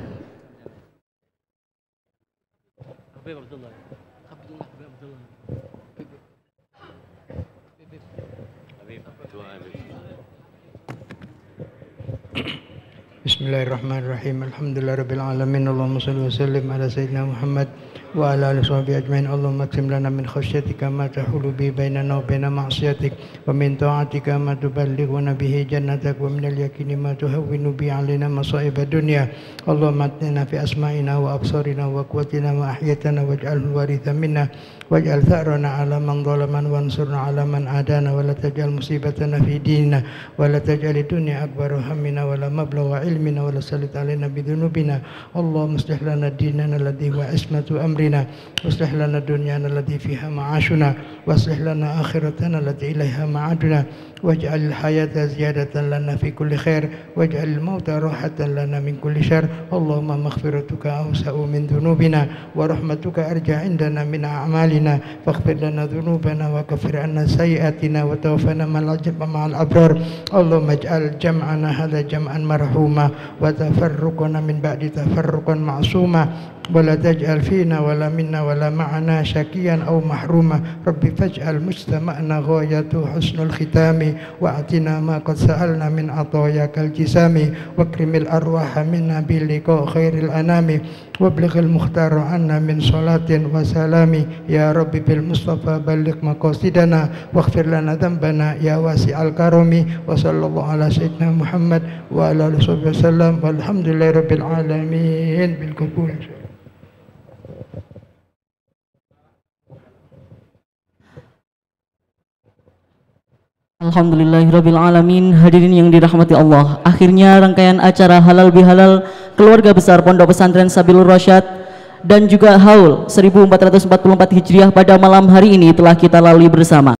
Bismillahirrahmanirrahim. Alhamdulillahirabbil alamin. Allahumma shalli wa sallim ala sayyidina Muhammad wa ala alihi washabihi ajmain. Allahumma qsim lana min khasyatika ma tahulu bi bainana wa baina ma'siyatik wa min ta'atika ma tuballighuna bihi jannatak wa min al-yaqini ma tuhawwinu bi 'alaina masa'ib ad-dunya. Allahumma atina fi asma'ina wa absarina wa quwwatina ma ahyaytana waj'alhu waritha minna waj'al tha'rana 'ala man zalamana wansurna 'ala man adana wa la taj'al musibatana fi dinina wa la taj'al ad-dunya akbar hammina wa la mablagha ilmina wa la sallit 'alaina bi dhunubina. Allahumma aslih lana dinana alladhi huwa ismatu amrina waslih lana dunyana allati fiha ma'ashuna waslih lana akhiratana allati ilaiha ma'aduna waj'al al-hayata ziyadatan lana fi kulli khair waj'al al-mauta rahatan lana min kulli syarr. Allahumma maghfiratuka awsa'u min dhunubina wa rahmatuka arja' indana min a'malina faghfir lana dhunubana wa kaffir 'anna sayyi'atina wa tawaffana ma'al abrar. Allahumma ij'al jam'ana hadha jam'an marhuma wa tafarruqana min ba'di tafarruqan ma'suma ولا تجعل فينا ولا منا ولا معنا شكيا أو محروما. ربي فاجعل مجتمعنا غايته حسن الختام وأعطنا ما قد سألنا من عطاياك الجسام واكرم الأرواح منا بلقاء خير الأنام وابلغ المختار عنا من صلاة وسلام. يا ربي بالمصطفى بلغ مقاصدنا واغفر لنا ذنبنا يا واسع الكرم. وصلى الله على سيدنا محمد وعلى آله وصحبه وسلم والحمد لله رب العالمين بالقبول. Alhamdulillahirabbil alamin. Hadirin yang dirahmati Allah, akhirnya rangkaian acara Halal Bihalal Keluarga Besar Pondok Pesantren Sabilur Rasyad dan juga Haul 1444 Hijriah pada malam hari ini telah kita lalui bersama.